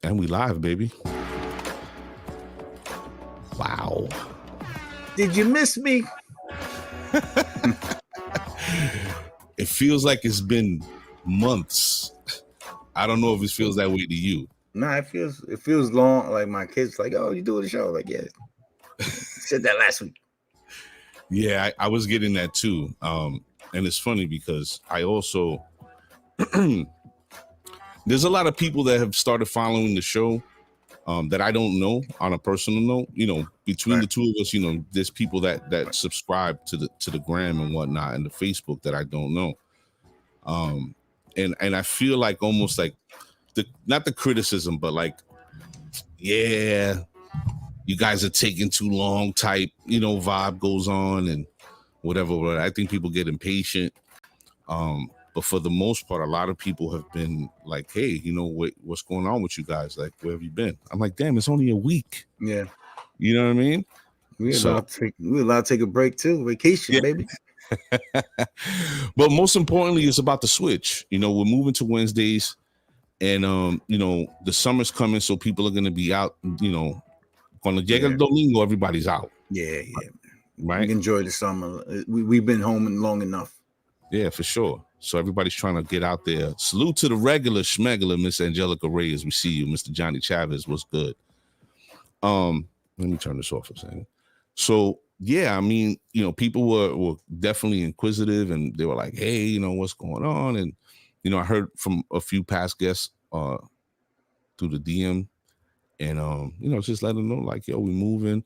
And we live, baby. Wow. Did you miss me? It feels like it's been months. I don't know if it feels that way to you. Nah, it feels long. Like my kids, like, oh, you doing the show? Like, yeah, said that last week. Yeah, I was getting that too. And it's funny because I also there's a lot of people that have started following the show that I don't know on a personal note. You know, between the two of us, you know, there's people that subscribe to the gram and whatnot and the Facebook that I don't know. And I feel like almost like not the criticism, but like, yeah, you guys are taking too long type, you know, vibe goes on and whatever. But I think people get impatient. But for the most part, a lot of people have been like, hey, you know, what's going on with you guys? Like, where have you been? I'm like, damn, it's only a week. Yeah. You know what I mean? We're allowed to take a break too. Vacation, yeah. Baby. But most importantly, it's about the switch. You know, we're moving to Wednesdays and, you know, the summer's coming. So people are going to be out, you know, cuando llega el domingo, everybody's out. Yeah. Right. We enjoy the summer. We've been home long enough. Yeah, for sure. So everybody's trying to get out there. Salute to the regular schmegular, Miss Angelica Reyes. We see you. Mr. Johnny Chavez, what's good? Let me turn this off for a second. So, yeah, I mean, you know, people were definitely inquisitive and they were like, hey, you know, what's going on? And, you know, I heard from a few past guests through the DM and, you know, just let them know like, yo, we moving.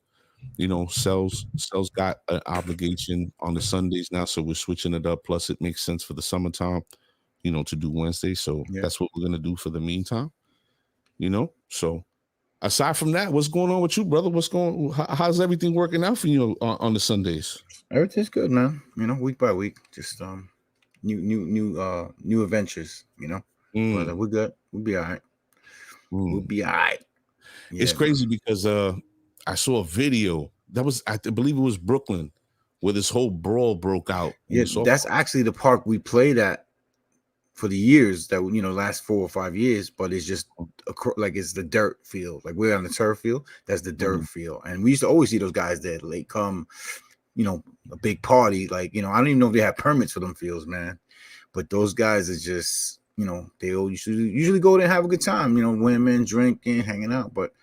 You know, Cell's got an obligation on the Sundays now, so we're switching it up. Plus, it makes sense for the summertime, you know, to do Wednesday. So that's what we're gonna do for the meantime. You know, so aside from that, what's going on with you, brother? How's everything working out for you on the Sundays? Everything's good, man. You know, week by week, just new adventures. You know, but we're good. We'll be all right. We'll be all right. Yeah, it's crazy because I saw a video that was, I believe it was Brooklyn, where this whole brawl broke out. Yeah, that's actually the park we played at for the years that, you know, last 4 or 5 years, but it's just like it's the dirt field. Like we're on the turf field, that's the dirt field. And we used to always see those guys there. They come, you know, a big party. Like, you know, I don't even know if they have permits for them fields, man. But those guys are just, you know, they usually go there and have a good time, you know, women drinking, hanging out. But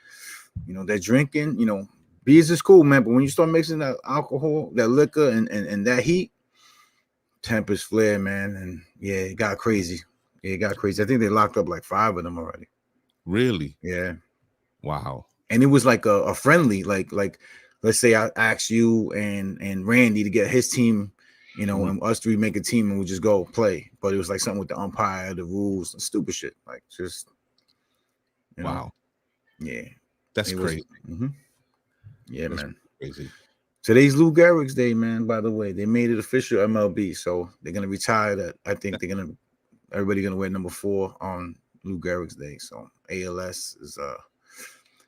you know, they're drinking, you know, beers is cool, man. But when you start mixing that alcohol, that liquor, and that heat, tempers flare, man. And yeah, it got crazy. Yeah, it got crazy. I think they locked up like 5 of them already. Really? Yeah. Wow. And it was like a friendly, like let's say I asked you and Randy to get his team, you know, and us 3 make a team and we just go play. But it was like something with the umpire, the rules, and stupid shit. Like just, you know, yeah. That's crazy. Yeah, that's man. Crazy. Today's Lou Gehrig's day, man. By the way, they made it official MLB, so they're gonna retire that. I think everybody gonna wear number 4 on Lou Gehrig's day. So ALS is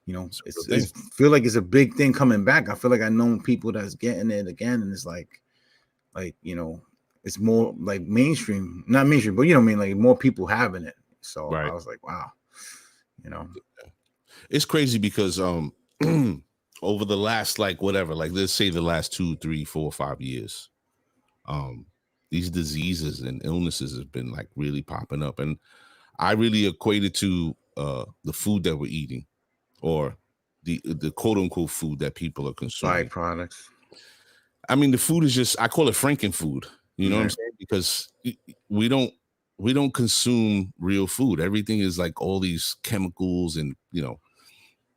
you know, it's feel like it's a big thing coming back. I feel like I know people that's getting it again, and it's like you know, it's more like mainstream, not mainstream, but you know what I mean, like more people having it. So I was like, wow, you know. It's crazy because over the last let's say the last 2, 3, 4, 5 years, these diseases and illnesses have been like really popping up, and I really equate it to the food that we're eating, or the quote unquote food that people are consuming. Byproducts. I mean, the food is just, I call it Frankenfood. You know what I'm saying? Because we don't consume real food. Everything is like all these chemicals and you know,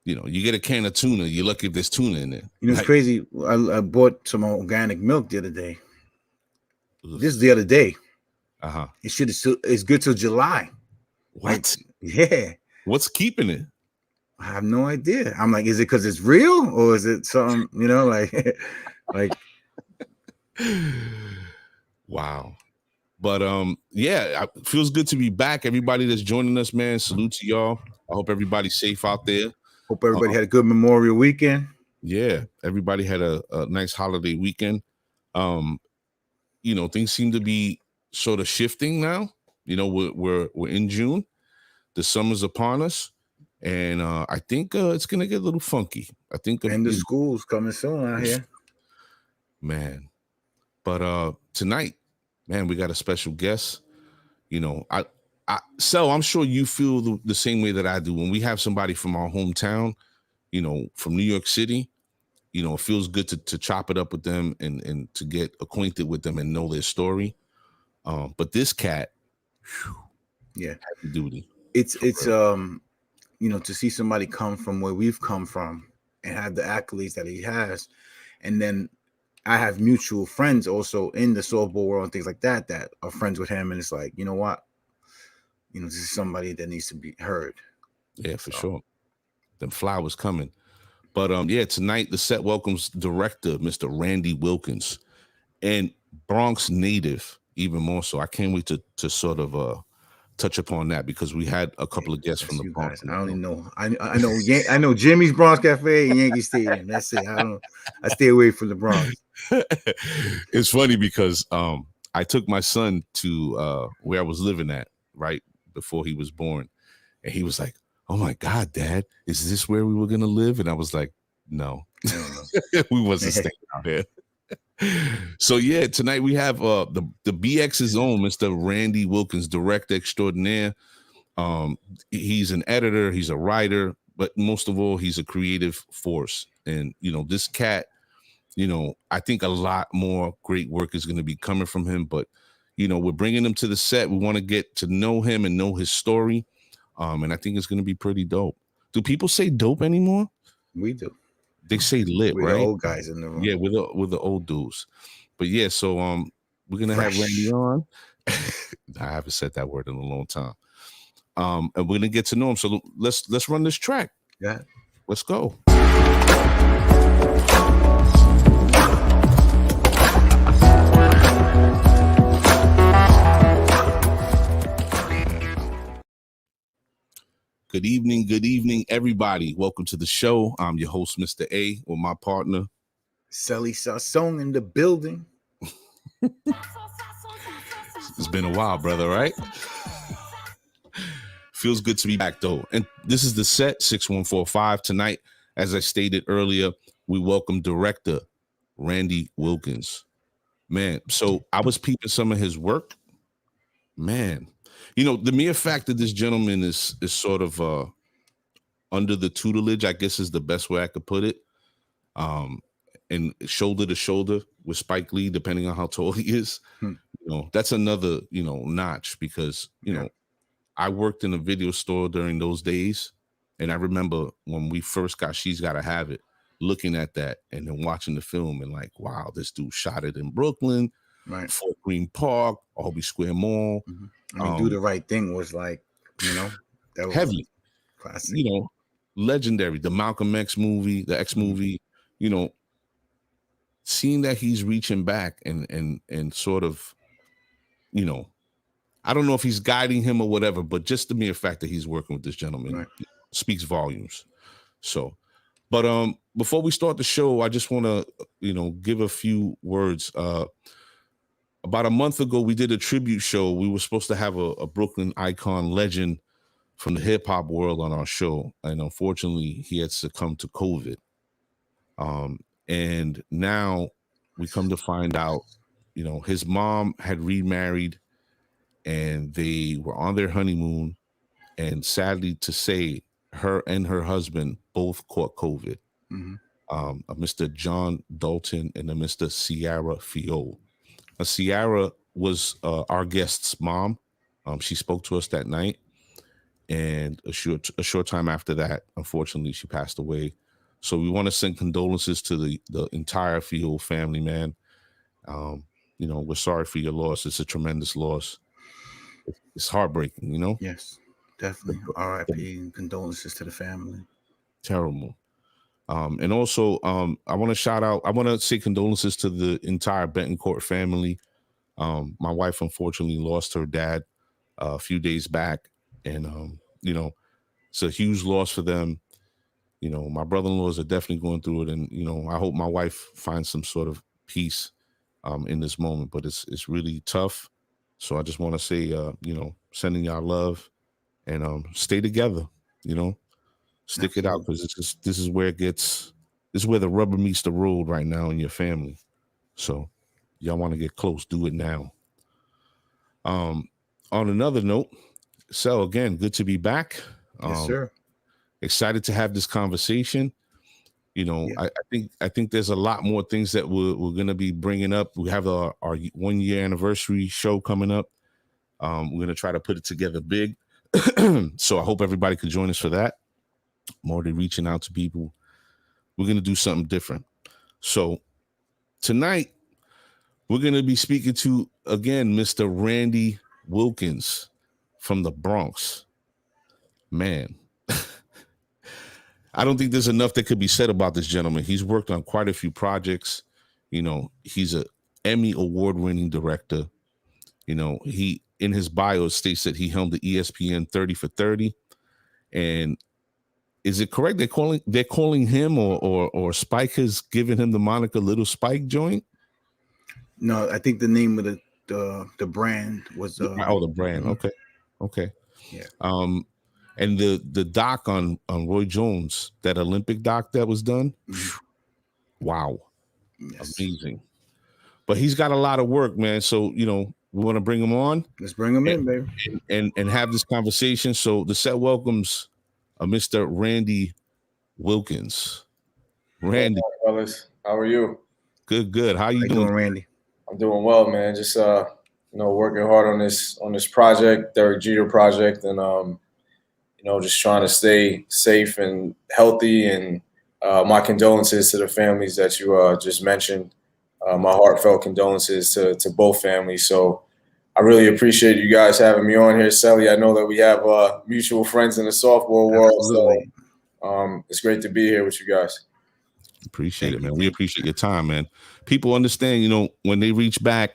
you get a can of tuna, you're lucky if there's tuna in it. You know, it's crazy. I bought some organic milk the other day. This is the other day. It's good till July. What? Yeah. What's keeping it? I have no idea. I'm like, is it because it's real or is it something, you know, like Wow. But yeah, it feels good to be back. Everybody that's joining us, man, salute to y'all. I hope everybody's safe out there. Hope everybody had a good Memorial weekend. Yeah, everybody had a nice holiday weekend. You know, things seem to be sort of shifting now. You know, we're in June. The summer's upon us. And I think it's gonna get a little funky. I think And the school's coming soon out here. Man. But tonight, man, we got a special guest. You know, so I'm sure you feel the same way that I do when we have somebody from our hometown, you know, from New York City. You know, it feels good to chop it up with them and to get acquainted with them and know their story. But this cat, yeah, heavy duty. It's you know, to see somebody come from where we've come from and have the accolades that he has, and then I have mutual friends also in the softball world and things like that that are friends with him, and it's like, you know what, you know, this is somebody that needs to be heard. Yeah, for sure. Them flowers coming. But yeah, tonight the set welcomes director Mr. Randy Wilkins and Bronx native, even more so. I can't wait to sort of touch upon that because we had a couple of guests from the Bronx. Guys, I only know I know Jimmy's Bronx Cafe and Yankee Stadium. That's it. I stay away from the Bronx. It's funny because I took my son to where I was living at right before he was born, and he was like, "Oh my God, Dad, is this where we were gonna live?" And I was like, "No, we wasn't staying out here." So yeah, tonight we have the BX's own Mr. Randy Wilkins, director extraordinaire. He's an editor, he's a writer, but most of all, he's a creative force. And you know, this cat, you know, I think a lot more great work is going to be coming from him. But you know, we're bringing him to the set. We want to get to know him and know his story. And I think it's going to be pretty dope. Do people say dope anymore? We do. They say lit, we're right? The old guys in the room. Yeah, with the old dudes. But yeah, so we're gonna have Randy on. I haven't said that word in a long time. And we're gonna get to know him. So let's run this track. Yeah, let's go. Good evening, everybody. Welcome to the show. I'm your host, Mr. A, with my partner, Sally Song in the building. It's been a while, brother, right? Feels good to be back, though. And this is the set, 6145. Tonight, as I stated earlier, we welcome director Randy Wilkins. Man, so I was peeping some of his work. Man, you know, the mere fact that this gentleman is sort of under the tutelage, I guess is the best way I could put it. And shoulder to shoulder with Spike Lee, depending on how tall he is. You know, that's another, you know, notch because, you know, I worked in a video store during those days. And I remember when we first got She's Gotta Have It, looking at that and then watching the film and like, wow, this dude shot it in Brooklyn, right? Fort Greene Park, Albee Square Mall. I mean, Do the Right Thing was like, you know, that was heavy, classic. You know, legendary. The Malcolm X movie, the X movie, you know, seeing that he's reaching back and sort of, you know, I don't know if he's guiding him or whatever, but just the mere fact that he's working with this gentleman speaks volumes. So, but before we start the show, I just want to, you know, give a few words. About a month ago, we did a tribute show. We were supposed to have a Brooklyn icon legend from the hip hop world on our show, and unfortunately, he had succumbed to COVID. And now we come to find out, you know, his mom had remarried and they were on their honeymoon. And sadly to say, her and her husband both caught COVID. Mr. John Dalton and a Mr. Ciara Fiol. Ciara was our guest's mom. She spoke to us that night. And a short time after that, unfortunately, she passed away. So we want to send condolences to the entire Fiol family, man. You know, we're sorry for your loss. It's a tremendous loss. It's heartbreaking, you know? Yes, definitely. R.I.P. and condolences to the family. Terrible. And also, I want to say condolences to the entire Betancourt family. My wife, unfortunately, lost her dad a few days back. And, you know, it's a huge loss for them. You know, my brother-in-laws are definitely going through it. And, you know, I hope my wife finds some sort of peace in this moment. But it's really tough. So I just want to say, you know, sending y'all love and stay together, you know. Stick it out, because this is where this is where the rubber meets the road right now in your family. So y'all want to get close, do it now. On another note, Sel, again, good to be back. Yes, sir. Excited to have this conversation. You know, yeah. I think there's a lot more things that we're going to be bringing up. We have our 1 year anniversary show coming up. We're going to try to put it together big. So I hope everybody can join us for that. I'm already reaching out to people. We're going to do something different. So tonight, we're going to be speaking to, again, Mr. Randy Wilkins from the Bronx. Man, I don't think there's enough that could be said about this gentleman. He's worked on quite a few projects. You know, he's an Emmy Award-winning director. You know, he, in his bio, states that he helmed the ESPN 30 for 30. And is it correct they're calling him or Spike has given him the moniker Lil Spike Joint? No, I think the name of the brand was the brand. Mm-hmm. Okay. Yeah. And the doc on Roy Jones, that Olympic doc that was done. Mm-hmm. Wow. Yes. Amazing. But he's got a lot of work, man. So, you know, we want to bring him on. Let's bring him in, baby. And have this conversation. So the set welcomes Mr. Randy Wilkins. Randy. Hey, fellas. How are you? Good. How you doing, Randy? I'm doing well, man. Just working hard on this project, Derek Jeter project, and just trying to stay safe and healthy. And my condolences to the families that you just mentioned. My heartfelt condolences to both families. So I really appreciate you guys having me on here, Sally. I know that we have mutual friends in the softball world, so it's great to be here with you guys. Appreciate it, man. We appreciate your time, man. People understand, you know, when they reach back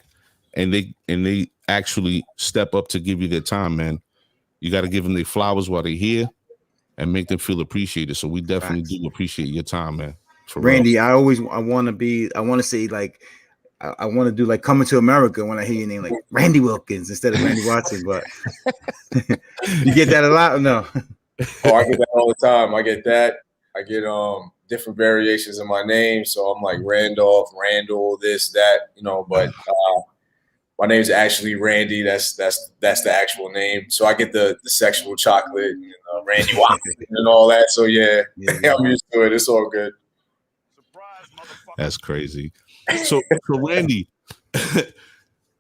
and they actually step up to give you their time, man. You got to give them their flowers while they're here and make them feel appreciated. So we definitely do appreciate your time, man. For Randy, real. I want to say like, I want to do like Coming to America when I hear your name, like Randy Wilkins instead of Randy Watson. But you get that a lot or no? Oh, I get that all the time. I get that. I get different variations of my name. So I'm like Randolph, Randall, this, that, you know, but my name's actually Randy. That's the actual name. So I get the sexual chocolate and Randy Watson and all that. So yeah. I'm used to it. It's all good. That's crazy. So Randy,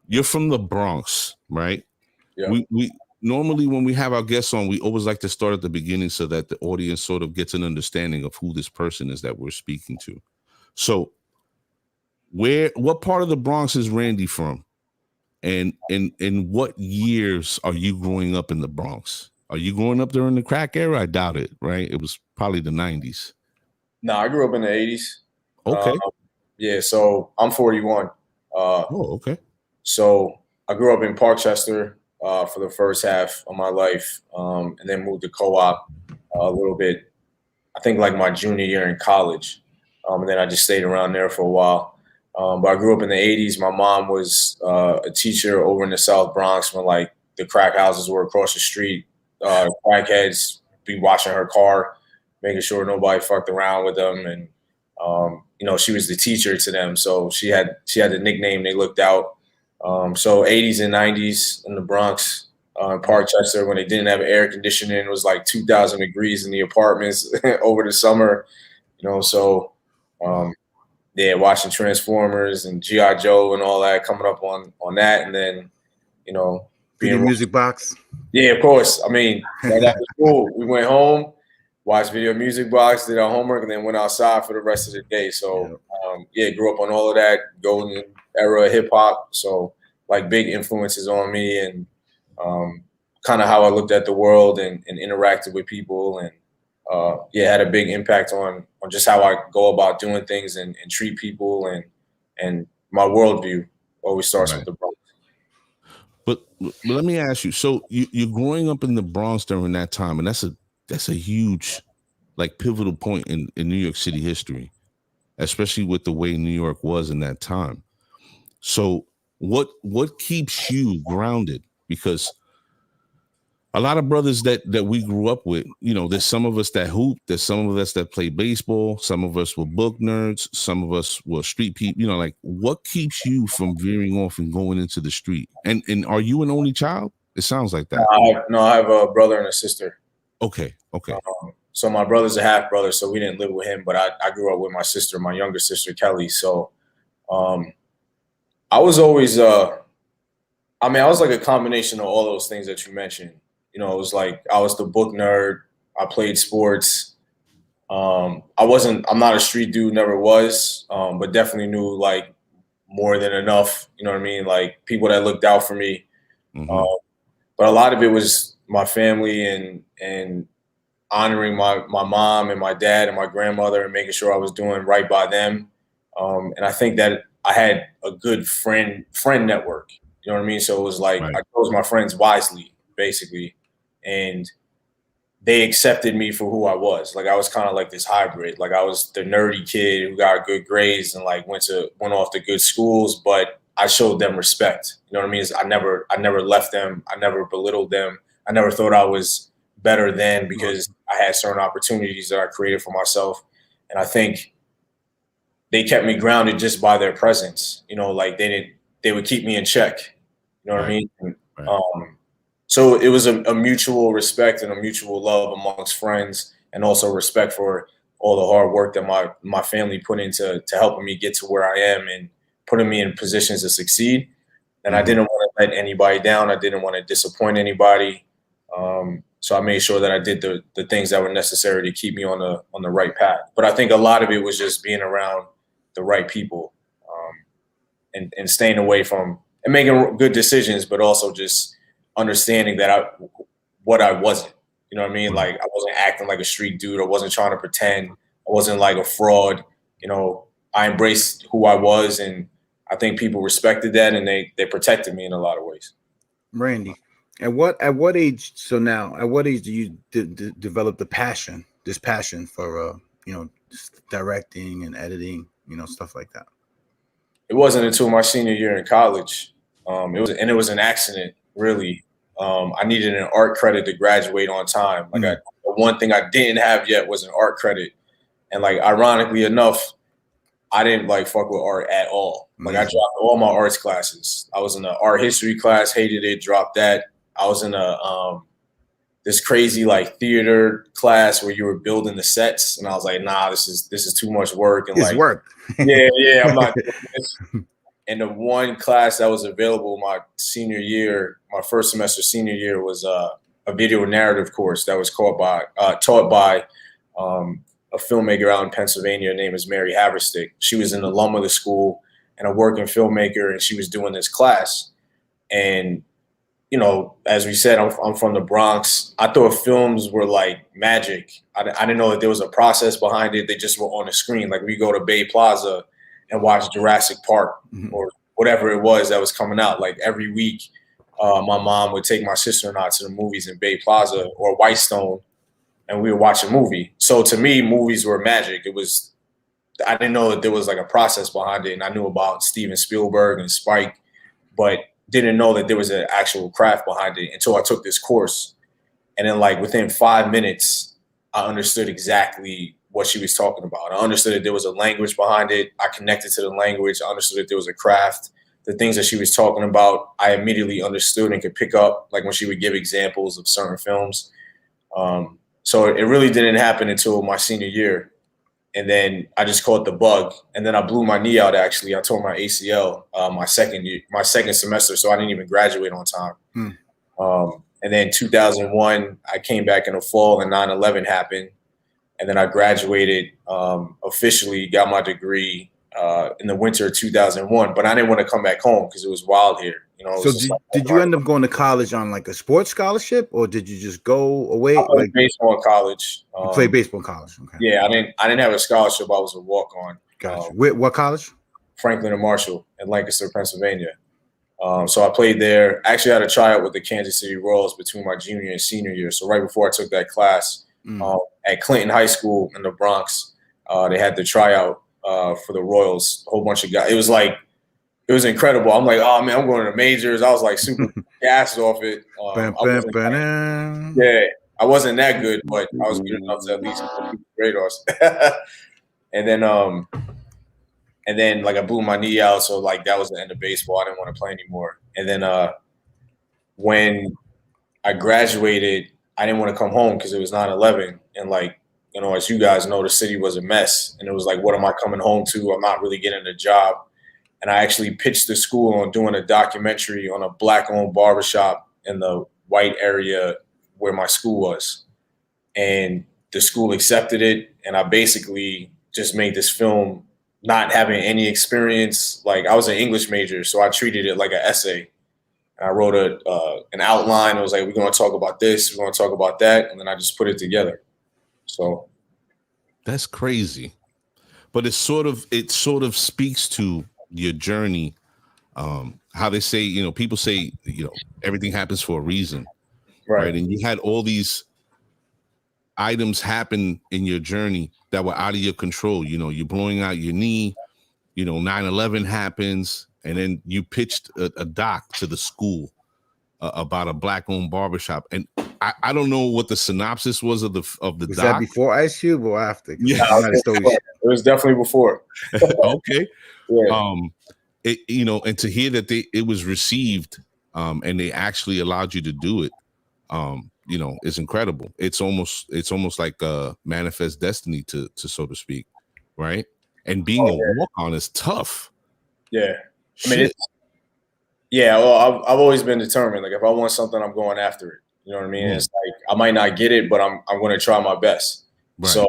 you're from the Bronx, right? Yeah. We normally, when we have our guests on, we always like to start at the beginning so that the audience sort of gets an understanding of who this person is that we're speaking to. So what part of the Bronx is Randy from? And in what years are you growing up in the Bronx? Are you growing up during the crack era? I doubt it, right? It was probably the 90s. No, I grew up in the 80s. Okay. Yeah, so I'm 41. Okay. So I grew up in Parkchester for the first half of my life, and then moved to Co-op a little bit, I think like my junior year in college. And then I just stayed around there for a while. But I grew up in the 80s. My mom was a teacher over in the South Bronx when like the crack houses were across the street. Crackheads be watching her car, making sure nobody fucked around with them. And, she was the teacher to them. So she had the nickname, they looked out. So 80s and 90s in the Bronx, in Parkchester, when they didn't have air conditioning, it was like 2,000 degrees in the apartments over the summer, so watching Transformers and G.I. Joe and all that, coming up on that. And then, being music box. Yeah, of course. I mean, right after school, we went home, watched Video Music Box, did our homework, and then went outside for the rest of the day. So, grew up on all of that, golden era hip hop. So, like, big influences on me and kind of how I looked at the world and interacted with people. And, had a big impact on just how I go about doing things and treat people and my worldview always starts with the Bronx. But let me ask you, so you're growing up in the Bronx during that time, and that's a huge, like, pivotal point in New York City history, especially with the way New York was in that time. So what keeps you grounded? Because a lot of brothers that we grew up with, you know, there's some of us that hoop, there's some of us that play baseball, some of us were book nerds, some of us were street people, you know, like what keeps you from veering off and going into the street? And are you an only child? It sounds like that. I have a brother and a sister. Okay. So my brother's a half brother, so we didn't live with him, but I grew up with my sister, my younger sister, Kelly. So I was always, I was like a combination of all those things that you mentioned. You know, it was like I was the book nerd. I played sports. I'm not a street dude, never was, but definitely knew like more than enough. You know what I mean? Like people that looked out for me. Mm-hmm. But a lot of it was my family and honoring my mom and my dad and my grandmother and making sure I was doing right by them. And I think that I had a good friend network. You know what I mean? So it was like I chose my friends wisely, basically. And they accepted me for who I was. Like I was kind of like this hybrid. Like I was the nerdy kid who got good grades and like went off to good schools, but I showed them respect. You know what I mean? I never left them. I never belittled them. I never thought I was better than because I had certain opportunities that I created for myself. And I think they kept me grounded just by their presence. You know, like they would keep me in check. You know what I mean? And, so it was a mutual respect and a mutual love amongst friends, and also respect for all the hard work that my family put into helping me get to where I am and putting me in positions to succeed. And I didn't want to let anybody down. I didn't want to disappoint anybody. So I made sure that I did the things that were necessary to keep me on the right path. But I think a lot of it was just being around the right people, and staying away from and making good decisions, but also just understanding that what I wasn't. You know what I mean? Like I wasn't acting like a street dude. I wasn't trying to pretend. I wasn't like a fraud. You know, I embraced who I was, and I think people respected that, and they protected me in a lot of ways. Randy, at what age? So now, at what age do you develop this passion for directing and editing, stuff like that? It wasn't until my senior year in college. It was an accident, really. I needed an art credit to graduate on time. Like the one thing I didn't have yet was an art credit, and like ironically enough, I didn't like fuck with art at all. Like I dropped all my arts classes. I was in an art history class, hated it, dropped that. I was in this crazy like theater class where you were building the sets, and I was like, nah, this is too much work. And it's like work. yeah, I'm not doing this. And the one class that was available my senior year, my first semester senior year, was a video narrative course that was taught by a filmmaker out in Pennsylvania. Her name is Mary Haverstick. She was an alum of the school and a working filmmaker, and she was doing this class. And, as we said, I'm from the Bronx. I thought films were like magic. I didn't know that there was a process behind it. They just were on the screen. Like we go to Bay Plaza and watch Jurassic Park or whatever it was that was coming out. Like every week, my mom would take my sister and I to the movies in Bay Plaza or Whitestone, and we would watch a movie. So to me, movies were magic. I didn't know that there was like a process behind it. And I knew about Steven Spielberg and Spike, but didn't know that there was an actual craft behind it until I took this course. And then like within 5 minutes, I understood exactly what she was talking about. I understood that there was a language behind it. I connected to the language. I understood that there was a craft. The things that she was talking about, I immediately understood and could pick up, like when she would give examples of certain films. So it really didn't happen until my senior year. And then I just caught the bug. And then I blew my knee out, actually. I tore my ACL my second semester, so I didn't even graduate on time. And then 2001, I came back in the fall and 9/11 happened. And then I graduated officially, got my degree in the winter of 2001. But I didn't want to come back home because it was wild here. So did you end up going to college on like a sports scholarship, or did you just go away? I played baseball in college. You played baseball in college. Okay. Yeah, I didn't have a scholarship. I was a walk-on. Gotcha. What college? Franklin and Marshall in Lancaster, Pennsylvania. So I played there. Actually, I had a tryout with the Kansas City Royals between my junior and senior year. So right before I took that class at Clinton High School in the Bronx, they had the tryout for the Royals. A whole bunch of guys. it was incredible. I'm like, oh man, I'm going to the majors. I was like super gassed off it. I wasn't that good, but I was good enough to at least keep the radars. And then like I blew my knee out, so like that was the end of baseball. I didn't want to play anymore. And then when I graduated, I didn't want to come home because it was 9/11, and like, you know, as you guys know, the city was a mess, and it was like, what am I coming home to? I'm not really getting a job. And I actually pitched the school on doing a documentary on a Black-owned barbershop in the white area where my school was. And the school accepted it, and I basically just made this film not having any experience. Like, I was an English major, so I treated it like an essay. And I wrote an outline. It was like, we're going to talk about this, we're going to talk about that, and then I just put it together. So that's crazy. But it sort of speaks to your journey. How they say, you know, people say, you know, everything happens for a reason, right? And you had all these items happen in your journey that were out of your control. You know, you're blowing out your knee, you know, 9/11 happens, and then you pitched a doc to the school about a Black-owned barbershop. And I don't know what the synopsis was of the doc. Was that before Ice Cube or after? Yeah, it was definitely before. Okay. Yeah. You know, and to hear that it was received, and they actually allowed you to do it, you know, it's incredible. It's almost like a manifest destiny to so to speak, right? And being a walk-on is tough. Yeah, I mean, well, I've always been determined. Like, if I want something, I'm going after it. You know what I mean? It's like, I might not get it, but I'm going to try my best. Right. So,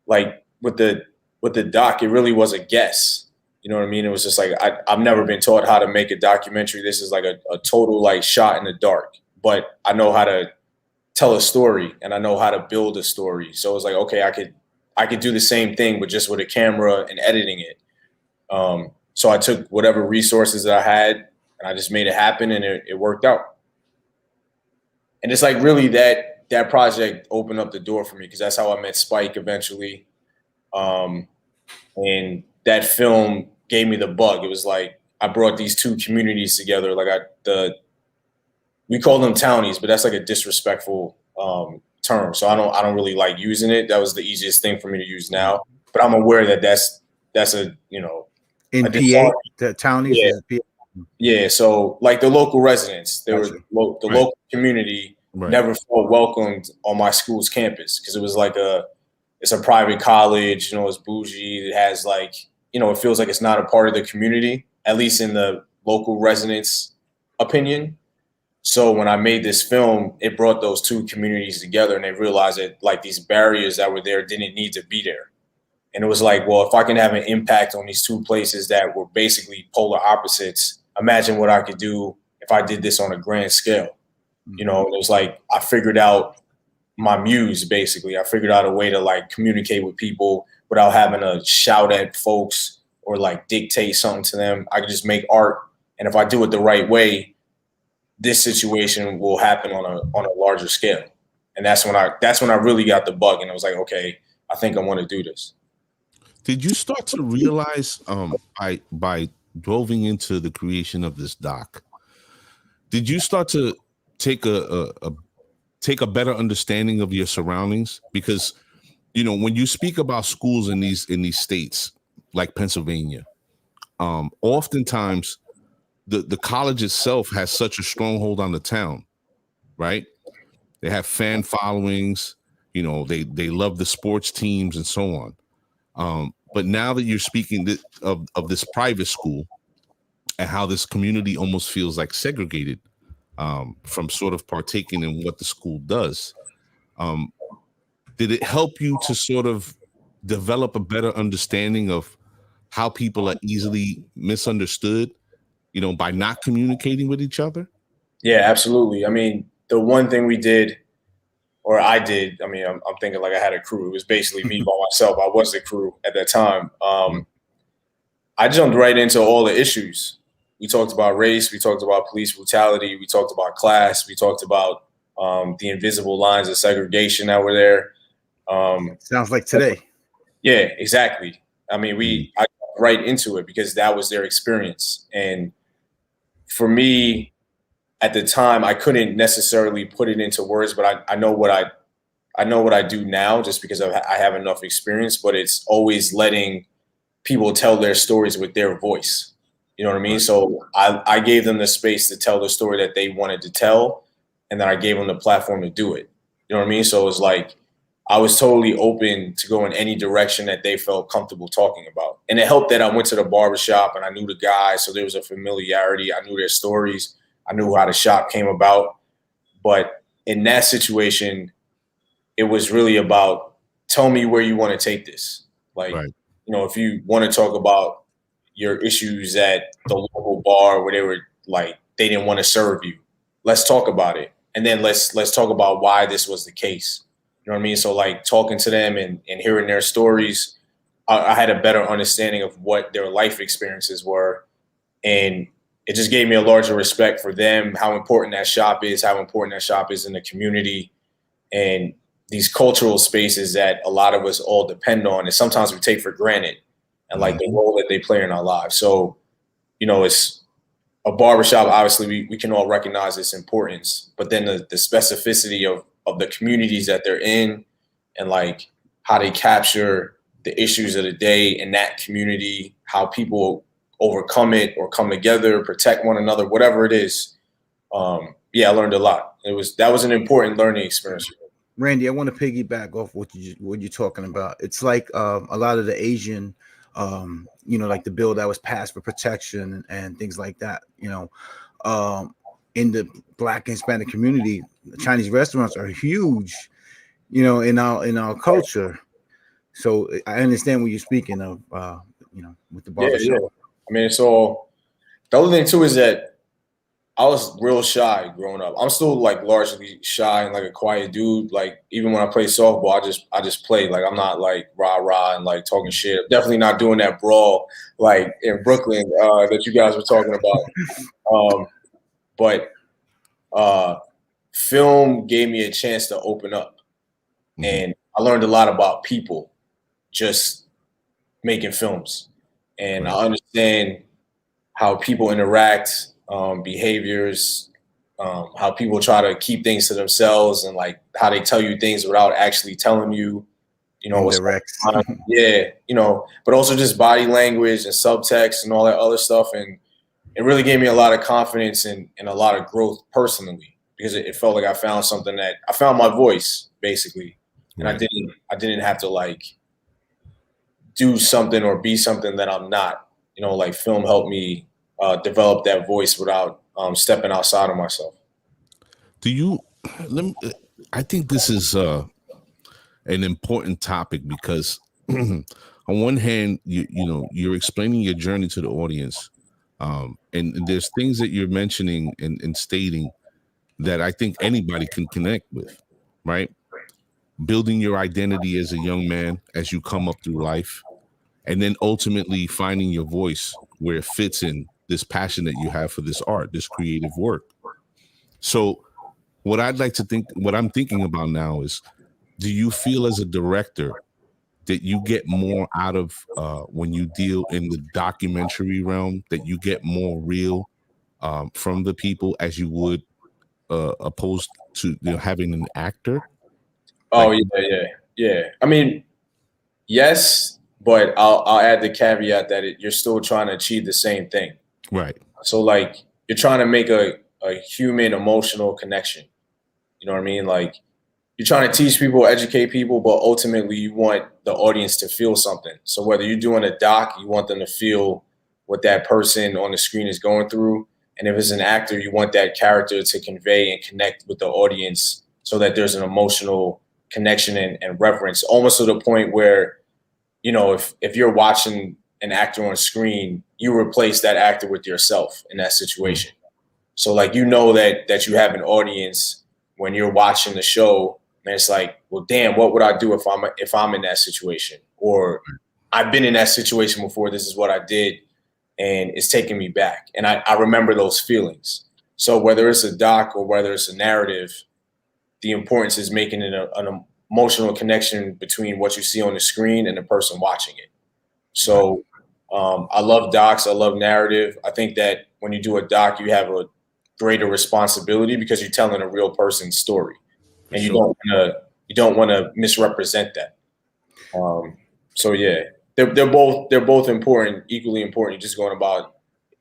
like with the doc, it really was a guess. You know what I mean? It was just like, I've never been taught how to make a documentary. This is like a total like shot in the dark, but I know how to tell a story and I know how to build a story. So it's like, okay, I could do the same thing, but just with a camera and editing it. So I took whatever resources that I had and I just made it happen, and it worked out. And it's like really that project opened up the door for me, because that's how I met Spike eventually. And that film gave me the bug. It was like I brought these two communities together. Like we call them townies, but that's like a disrespectful term. So I don't really like using it. That was the easiest thing for me to use now. But I'm aware that that's a, you know, in PA, the townies is PA. Yeah, so like the local residents, the local community never felt welcomed on my school's campus, because it was like it's a private college, you know, it's bougie. It has like, you know, it feels like it's not a part of the community, at least in the local residents' opinion. So when I made this film, it brought those two communities together, and they realized that like these barriers that were there didn't need to be there. And it was like, well, if I can have an impact on these two places that were basically polar opposites, imagine what I could do if I did this on a grand scale. You know, it was like I figured out my muse, basically. I figured out a way to like communicate with people without having to shout at folks or like dictate something to them. I could just make art, and if I do it the right way, this situation will happen on a larger scale. And that's when I really got the bug, and I was like, okay, I think I want to do this. Did you start to realize by delving into the creation of this doc, did you start to take a better understanding of your surroundings? Because, you know, when you speak about schools in these states like Pennsylvania, oftentimes the college itself has such a stronghold on the town, right? They have fan followings, you know, they love the sports teams and so on. But now that you're speaking of this private school and how this community almost feels like segregated from sort of partaking in what the school does, did it help you to sort of develop a better understanding of how people are easily misunderstood, you know, by not communicating with each other? Yeah, absolutely. I mean, the one thing we did, or I did, I mean, I'm thinking like I had a crew. It was basically me by myself. I was the crew at that time. I jumped right into all the issues. We talked about race. We talked about police brutality. We talked about class. We talked about the invisible lines of segregation that were there. Sounds like today. Yeah, exactly. I mean, I right into it because that was their experience. And for me, at the time, I couldn't necessarily put it into words, but I know what I do now just because I have enough experience. But it's always letting people tell their stories with their voice. You know what I mean? So I gave them the space to tell the story that they wanted to tell, and then I gave them the platform to do it. You know what I mean? So it's like I was totally open to go in any direction that they felt comfortable talking about. And it helped that I went to the barbershop and I knew the guys, so there was a familiarity. I knew their stories. I knew how the shop came about. But in that situation, it was really about tell me where you want to take this. Like, you know, if you want to talk about your issues at the local bar where they were like, they didn't want to serve you, let's talk about it. And then let's talk about why this was the case. You know what I mean? So like talking to them and hearing their stories, I had a better understanding of what their life experiences were. And it just gave me a larger respect for them, how important that shop is in the community, and these cultural spaces that a lot of us all depend on and sometimes we take for granted, and like the role that they play in our lives. So, you know, it's a barbershop, obviously we can all recognize its importance, but then the specificity of the communities that they're in and like how they capture the issues of the day in that community, how people overcome it or come together, protect one another, whatever it is. Yeah, I learned a lot. That was an important learning experience. Randy, I want to piggyback off what you're talking about. It's like a lot of the Asian, you know, like the bill that was passed for protection and things like that. You know, in the Black and Hispanic community, Chinese restaurants are huge. You know, in our culture. So I understand what you're speaking of. You know, with the barbershop. Yeah. I mean, it's all. The other thing too is that I was real shy growing up. I'm still like largely shy and like a quiet dude. Like even when I play softball, I just play. Like I'm not like rah and like talking shit. I'm definitely not doing that brawl like in Brooklyn that you guys were talking about. But film gave me a chance to open up, and I learned a lot about people just making films, and I understand how people interact. Behaviors, how people try to keep things to themselves, and like how they tell you things without actually telling you, you know, direct. Yeah, you know, but also just body language and subtext and all that other stuff. And it really gave me a lot of confidence and a lot of growth personally, because it felt like I found something that I found my voice basically. And I didn't have to like do something or be something that I'm not, you know, like film helped me develop that voice without stepping outside of myself. I think this is an important topic because on one hand, you know, you're explaining your journey to the audience. And there's things that you're mentioning and stating that I think anybody can connect with, right? Building your identity as a young man as you come up through life, and then ultimately finding your voice where it fits in this passion that you have for this art, this creative work. So what I'm thinking about now is, do you feel as a director that you get more out of when you deal in the documentary realm, that you get more real from the people as you would opposed to, you know, having an actor? Oh, yeah. I mean, yes, but I'll add the caveat that you're still trying to achieve the same thing. Right. So like you're trying to make a human emotional connection. You know what I mean? Like you're trying to teach people, educate people, but ultimately you want the audience to feel something. So whether you're doing a doc, you want them to feel what that person on the screen is going through. And if it's an actor, you want that character to convey and connect with the audience so that there's an emotional connection and reverence, almost to the point where, you know, if you're watching an actor on screen, you replace that actor with yourself in that situation. So like, you know, that you have an audience when you're watching the show, and it's like, well, damn, what would I do if I'm in that situation? Or I've been in that situation before. This is what I did, and it's taking me back. And I remember those feelings. So whether it's a doc or whether it's a narrative, the importance is making it an emotional connection between what you see on the screen and the person watching it. So I love docs. I love narrative. I think that when you do a doc, you have a greater responsibility because you're telling a real person's story, and you don't want to misrepresent that. So yeah, they're both important, equally important. You're just going about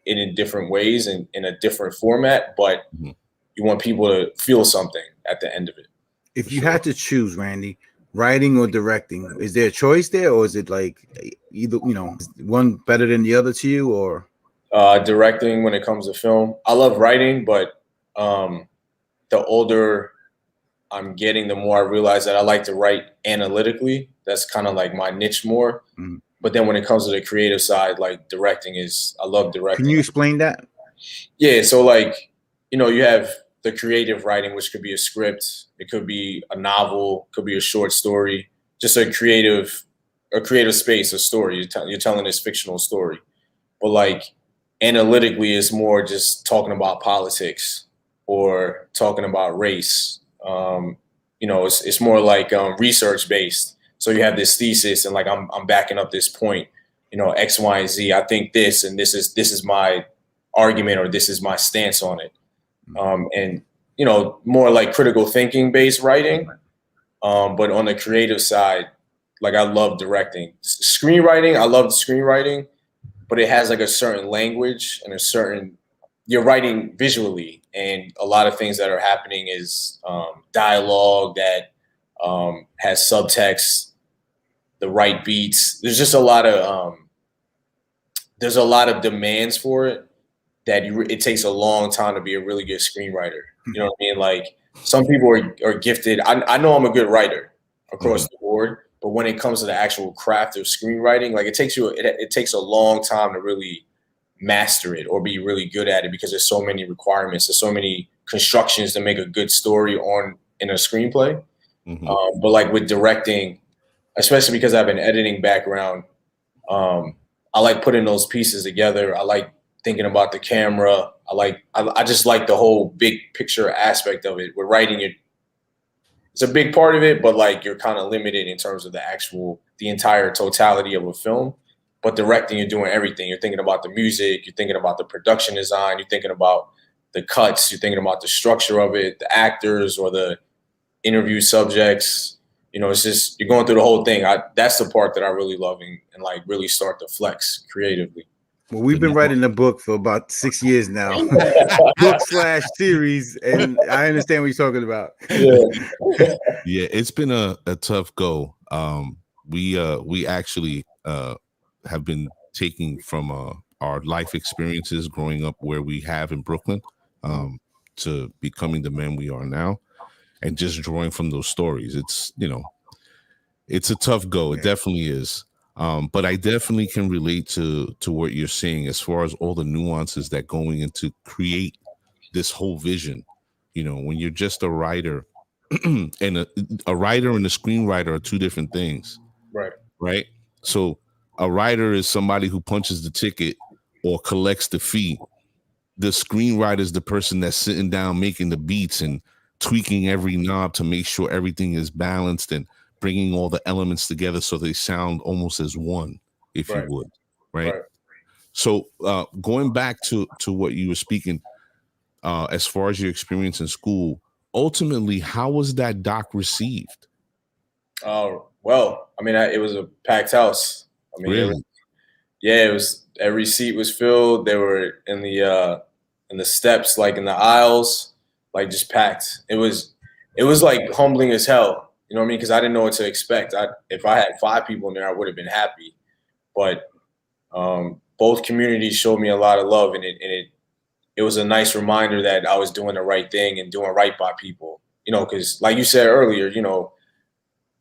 it in different ways and in a different format, but you want people to feel something at the end of it. If you had to choose, Randy, writing or directing, is there a choice there, or is it like either, you know, one better than the other to you, or? Directing when it comes to film. I love writing, but the older I'm getting, the more I realize that I like to write analytically. That's kind of like my niche more. But then when it comes to the creative side, like directing I love directing. Can you explain that? Yeah, so like, you know, you have the creative writing, which could be a script, it could be a novel, could be a short story, just a creative space, a story. You're telling this fictional story. But like analytically, it's more just talking about politics or talking about race. You know, it's more like research based. So you have this thesis, and like I'm backing up this point. You know, X, Y, and Z. I think this, and this is my argument, or this is my stance on it. And you know, more like critical thinking based writing. But on the creative side, like I love directing, screenwriting. I love screenwriting, but it has like a certain language and a certain, you're writing visually, and a lot of things that are happening is dialogue that has subtext, the right beats. There's just a lot of demands for it that it takes a long time to be a really good screenwriter. You know what I mean? Like some people are gifted. I know I'm a good writer across the board, but when it comes to the actual craft of screenwriting, like it takes a long time to really master it or be really good at it, because there's so many requirements, there's so many constructions to make a good story in a screenplay. But like with directing, especially because I have an editing background, I like putting those pieces together. I like thinking about the camera. I just like the whole big picture aspect of it. With writing, it's a big part of it, but like you're kind of limited in terms of the entire totality of a film. But directing, you're doing everything. You're thinking about the music, you're thinking about the production design, you're thinking about the cuts, you're thinking about the structure of it, the actors or the interview subjects. You know, it's just, you're going through the whole thing. That's the part that I really love and like really start to flex creatively. Well, we've been writing a book for about 6 years now, book/series, and I understand what you're talking about. Yeah, it's been a tough go. We actually have been taking from our life experiences growing up where we have in Brooklyn to becoming the men we are now, and just drawing from those stories. It's, you know, it's a tough go. It definitely is. But I definitely can relate to what you're saying as far as all the nuances that going into create this whole vision. You know, when you're just a writer and a writer and a screenwriter are two different things. Right. So a writer is somebody who punches the ticket or collects the fee. The screenwriter is the person that's sitting down making the beats and tweaking every knob to make sure everything is balanced and bringing all the elements together so they sound almost as one, if you would. Right. So going back to what you were speaking, as far as your experience in school, ultimately, how was that doc received? Well, I mean, it was a packed house. I mean, really? It was, every seat was filled. They were in the steps, like in the aisles, like just packed. It was like humbling as hell. You know what I mean? Because I didn't know what to expect. If I had 5 people in there, I would have been happy. But both communities showed me a lot of love, and it was a nice reminder that I was doing the right thing and doing right by people. You know, because like you said earlier, you know,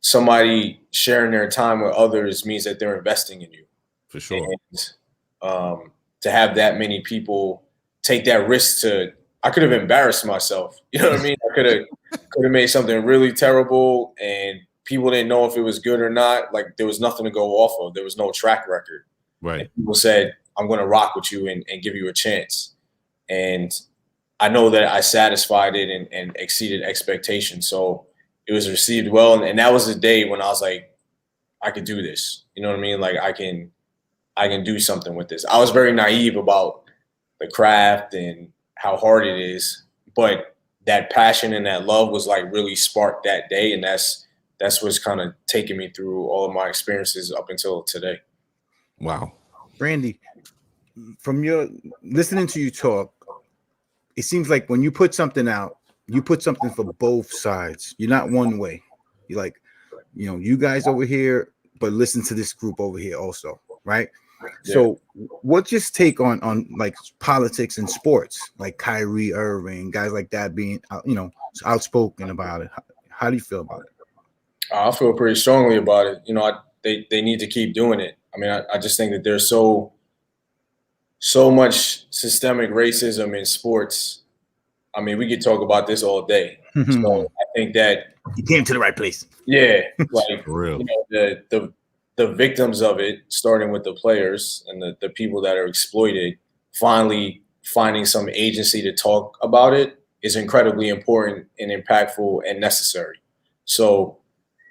somebody sharing their time with others means that they're investing in you. For sure. And to have that many people take that risk I could have embarrassed myself. You know what I mean? I could have made something really terrible and people didn't know if it was good or not. Like there was nothing to go off of. There was no track record. Right. And people said, I'm going to rock with you and give you a chance. And I know that I satisfied it and exceeded expectations. So it was received well. And that was the day when I was like, I could do this. You know what I mean? Like I can I can do something with this. I was very naive about the craft and how hard it is, but that passion and that love was like really sparked that day, and that's what's kind of taken me through all of my experiences up until today. Wow. Brandy, from your listening to you talk, it seems like when you put something out, you put something for both sides. You're not one way. You're like, you guys over here, but listen to this group over here also, right? Yeah. So what's your take on like politics and sports, like Kyrie Irving, guys like that being, outspoken about it? How do you feel about it? I feel pretty strongly about it. They need to keep doing it. I mean, I just think that there's so much systemic racism in sports. I mean, we could talk about this all day. So I think that you came to the right place. Yeah, like for real. The victims of it, starting with the players and the people that are exploited, finally finding some agency to talk about it is incredibly important and impactful and necessary. So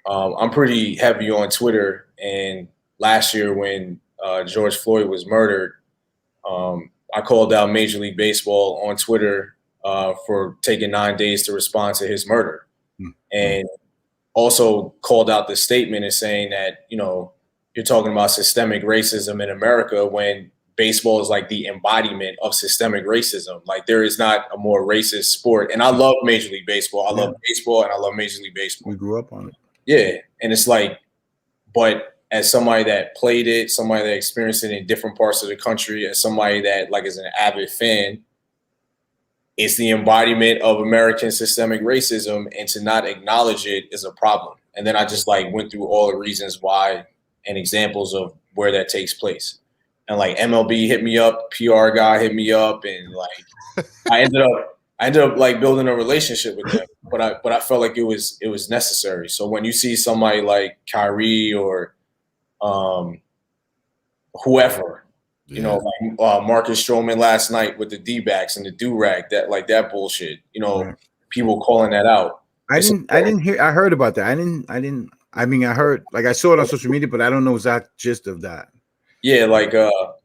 I'm pretty heavy on Twitter. And last year when George Floyd was murdered, I called out Major League Baseball on Twitter for taking 9 days to respond to his murder. And also called out the statement and saying that, you're talking about systemic racism in America when baseball is like the embodiment of systemic racism. Like there is not a more racist sport. And I love Major League Baseball. I love baseball and I love Major League Baseball. We grew up on it. Yeah. And it's like, but as somebody that played it, somebody that experienced it in different parts of the country, as somebody that like is an avid fan, it's the embodiment of American systemic racism, and to not acknowledge it is a problem. And then I just like went through all the reasons why and examples of where that takes place. And like MLB hit me up, PR guy hit me up, and like I ended up like building a relationship with them. But I felt like it was necessary. So when you see somebody like Kyrie or whoever, Marcus Stroman last night with the D-backs and the do-rag, that bullshit, people calling that out. I heard about that. I heard, like, I saw it on social media, but I don't know exact gist of that. Yeah, like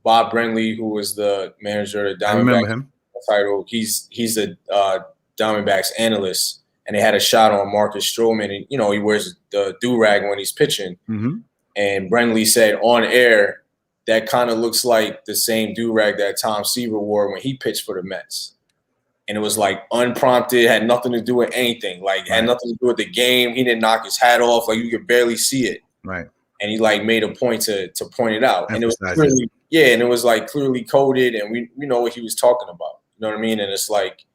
Bob Brenly, who was the manager of the Diamondbacks. I remember him. Title. He's the Diamondbacks analyst, and they had a shot on Marcus Stroman, and he wears the do-rag when he's pitching. Mm-hmm. And Brenly said on air, that kind of looks like the same do-rag that Tom Seaver wore when he pitched for the Mets. And it was like unprompted, had nothing to do with anything. Like had nothing to do with the game. He didn't knock his hat off. Like you could barely see it. Right. And he like made a point to point it out. And it was clearly, and it was like clearly coded, and we know what he was talking about. You know what I mean? And it's like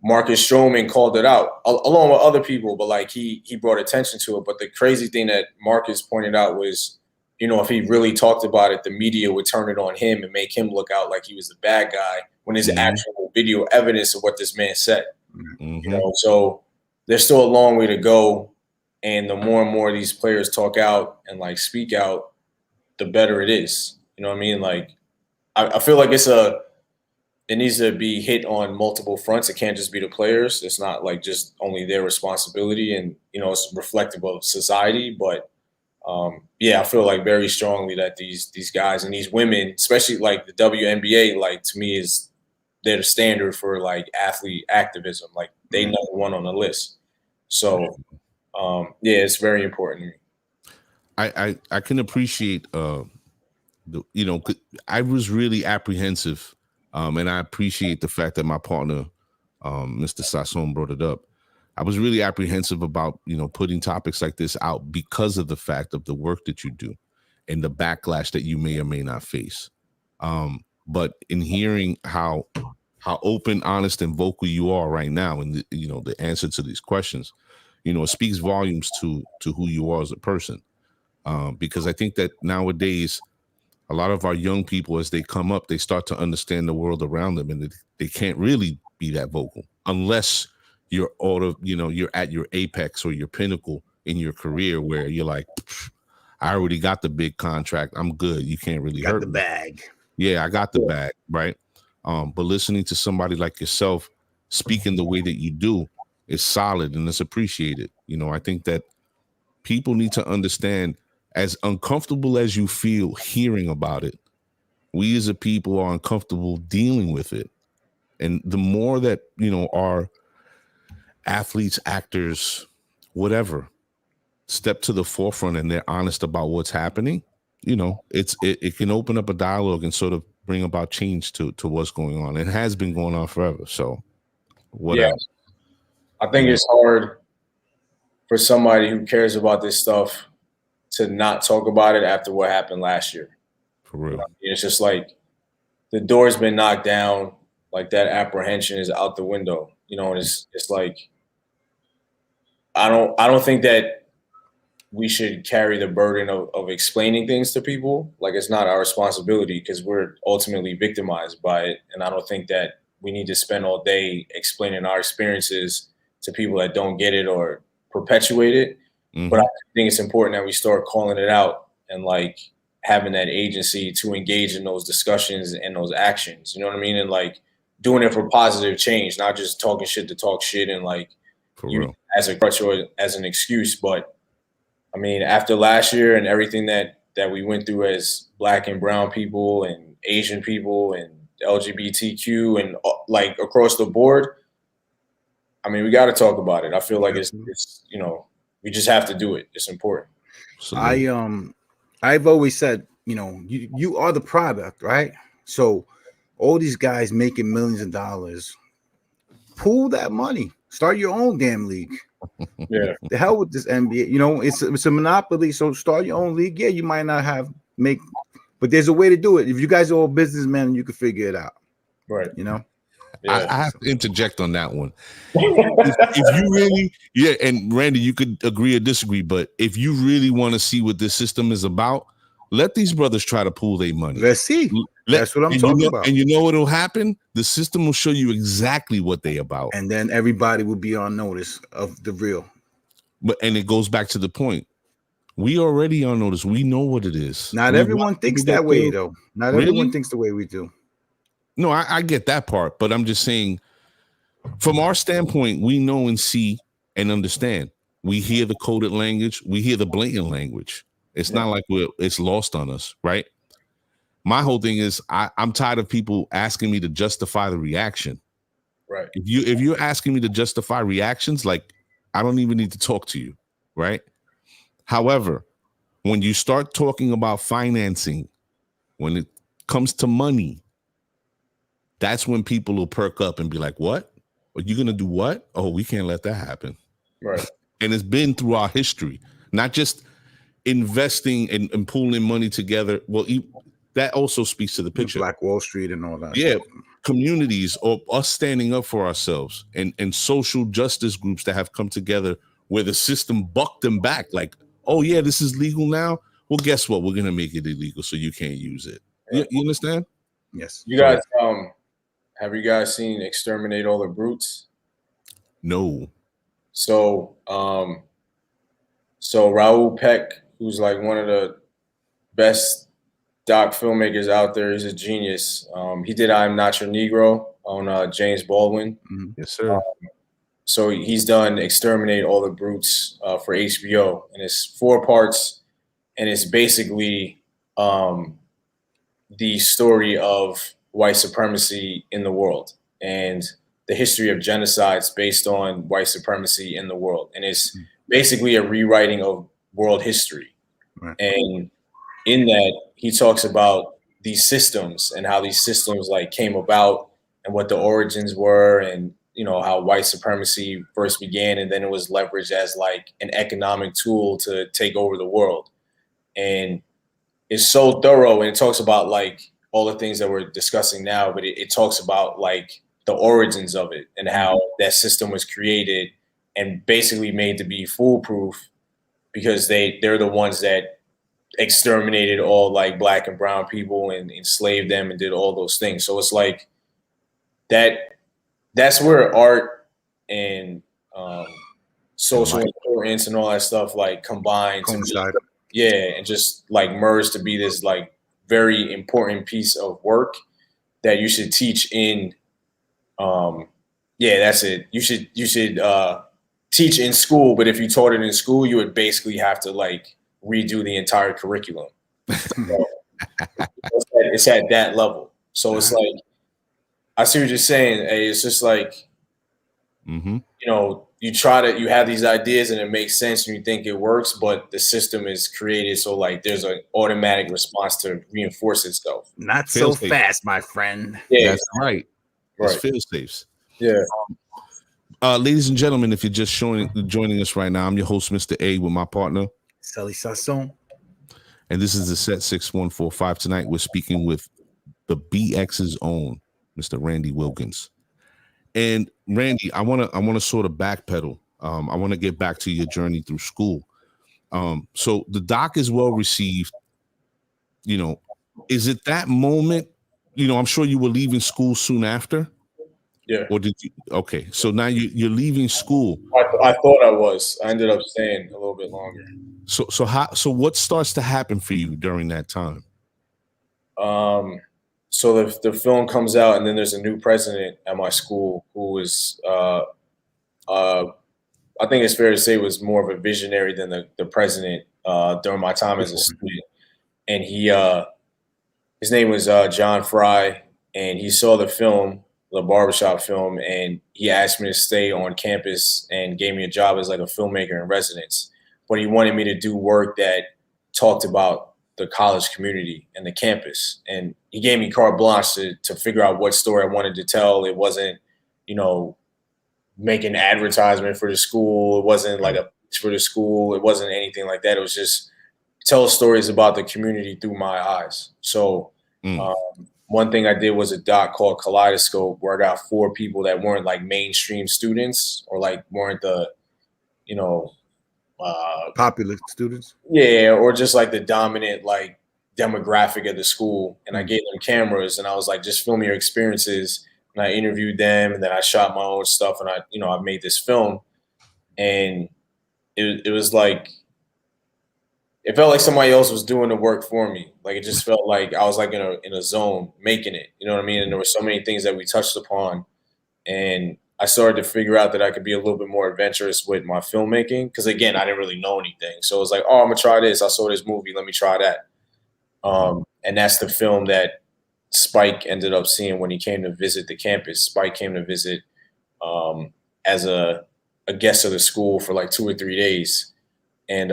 Marcus Stroman called it out along with other people, but like he brought attention to it. But the crazy thing that Marcus pointed out was, if he really talked about it, the media would turn it on him and make him look out like he was the bad guy when there's actual video evidence of what this man said. Mm-hmm. So there's still a long way to go. And the more and more these players talk out and like speak out, the better it is. You know what I mean? Like, I feel like it needs to be hit on multiple fronts. It can't just be the players. It's not like just only their responsibility, and, it's reflective of society. But I feel like very strongly that these guys and these women, especially like the WNBA, like to me they're the standard for like athlete activism. Like they number one on the list. So it's very important. I can appreciate I was really apprehensive, and I appreciate the fact that my partner, Mr. Si-Hun, brought it up. I was really apprehensive about, putting topics like this out because of the fact of the work that you do and the backlash that you may or may not face. But in hearing how open, honest, and vocal you are right now, and the answer to these questions, it speaks volumes to who you are as a person. Because I think that nowadays, a lot of our young people, as they come up, they start to understand the world around them, and they can't really be that vocal unless you're you're at your apex or your pinnacle in your career where you're like, I already got the big contract. I'm good. You can't really hurt me. Got the bag. Yeah, I got the bag, right? But listening to somebody like yourself speaking the way that you do is solid and it's appreciated. I think that people need to understand as uncomfortable as you feel hearing about it, we as a people are uncomfortable dealing with it. And the more that, you know, our athletes, actors, whatever, step to the forefront and they're honest about what's happening, you know, it can open up a dialogue and sort of bring about change to what's going on. It has been going on forever. So whatever. Yeah. I think it's hard for somebody who cares about this stuff to not talk about it after what happened last year. For real. You know, it's just like the door's been knocked down, like that apprehension is out the window. You know, and it's like I don't think that we should carry the burden of explaining things to people. Like, it's not our responsibility because we're ultimately victimized by it. And I don't think that we need to spend all day explaining our experiences to people that don't get it or perpetuate it. Mm-hmm. But I think it's important that we start calling it out and like having that agency to engage in those discussions and those actions. You know what I mean? And like doing it for positive change, not just talking shit to talk shit and like as a crutch or as an excuse. But I mean, after last year and everything that we went through as Black and brown people and Asian people and LGBTQ and like across the board, I mean, we got to talk about it. I feel like it's you know, we just have to do it. It's important. I've always said, you know, you are the product, right? So all these guys making millions of dollars, pool that money, start your own damn league. Yeah. The hell with this NBA. You know, it's a monopoly. So start your own league. Yeah, you might not but there's a way to do it. If you guys are all businessmen, you can figure it out. Right. You know? Yeah. I have to interject on that one. if you really, and Randy, you could agree or disagree, but if you really want to see what this system is about, let these brothers try to pool their money. Let's see. That's what I'm talking about. And you know what will happen? The system will show you exactly what they about. And then everybody will be on notice of the real. And it goes back to the point. We already on notice. We know what it is. Not everyone thinks that way, though. Not everyone thinks the way we do. No, I get that part, but I'm just saying, from our standpoint, we know and see and understand. We hear the coded language. We hear the blatant language. It's not like it's lost on us, right? My whole thing is I'm tired of people asking me to justify the reaction. Right. If you're asking me to justify reactions, like I don't even need to talk to you, right? However, when you start talking about financing, when it comes to money, that's when people will perk up and be like, what? Are you going to do what? Oh, we can't let that happen. Right. And it's been through our history, not just investing and pooling money together. Well, that also speaks to the picture. Black Wall Street and all that. Yeah. Communities or us standing up for ourselves and social justice groups that have come together where the system bucked them back. Like, oh, yeah, this is legal now. Well, guess what? We're going to make it illegal so you can't use it. Yeah. You understand? Yes. You guys, have you guys seen Exterminate All the Brutes? No. So Raoul Peck, who's like one of the best doc filmmakers out there, he's a genius. He did I'm Not Your Negro on James Baldwin. Mm-hmm. Yes, sir. So he's done Exterminate All the Brutes for HBO, and it's 4 parts, and it's basically the story of white supremacy in the world and the history of genocides based on white supremacy in the world. And it's basically a rewriting of world history. Right. And in that, he talks about these systems and how these systems like came about and what the origins were, and you know how white supremacy first began, and then it was leveraged as like an economic tool to take over the world. And it's so thorough, and it talks about like all the things that we're discussing now, but it talks about like the origins of it and how that system was created and basically made to be foolproof because they're the ones that exterminated all like Black and brown people and enslaved them and did all those things. So it's like that's where art and social importance and all that stuff like combined and just like merge to be this like very important piece of work that you should teach in that's it. You should teach in school, but if you taught it in school, you would basically have to like redo the entire curriculum. So, it's at that level. So it's like, I see what you're saying. Hey, it's just like, you know, you have these ideas and it makes sense and you think it works, but the system is created so like there's an automatic response to reinforce itself. Not so fast, my friend. Yeah, that's right. It's fail safes. Yeah. Ladies and gentlemen, if you're just joining us right now, I'm your host, Mr. A, with my partner, Sally Sasson. And this is the Set 6145. Tonight we're speaking with the BX's own Mr. Randy Wilkins. And Randy, I want to sort of backpedal. I want to get back to your journey through school. So the doc is well received. You know, is it that moment? You know, I'm sure you were leaving school soon after. Yeah. Or did you? Okay, so now you're leaving school. I thought I was. I ended up staying a little bit longer. So what starts to happen for you during that time? So the film comes out, and then there's a new president at my school who is, I think it's fair to say, was more of a visionary than the president during my time as a student. And his name was John Fry, and he saw the film, the barbershop film, and he asked me to stay on campus and gave me a job as like a filmmaker in residence. But he wanted me to do work that talked about the college community and the campus. And he gave me carte blanche to figure out what story I wanted to tell. It wasn't, you know, making advertisement for the school. It wasn't like a pitch for the school. It wasn't anything like that. It was just tell stories about the community through my eyes. So one thing I did was a doc called Kaleidoscope, where I got 4 people that weren't like mainstream students or like weren't the, you know, popular students. Yeah, or just like the dominant like demographic of the school. And I gave them cameras and I was like, just film your experiences. And I interviewed them and then I shot my own stuff and I made this film. And it was like, it felt like somebody else was doing the work for me. Like, it just felt like I was like in a zone making it, you know what I mean? And there were so many things that we touched upon. And I started to figure out that I could be a little bit more adventurous with my filmmaking. Cause again, I didn't really know anything. So it was like, oh, I'm gonna try this. I saw this movie. Let me try that. And that's the film that Spike ended up seeing when he came to visit the campus. Spike came to visit as a guest of the school for like 2 or 3 days. And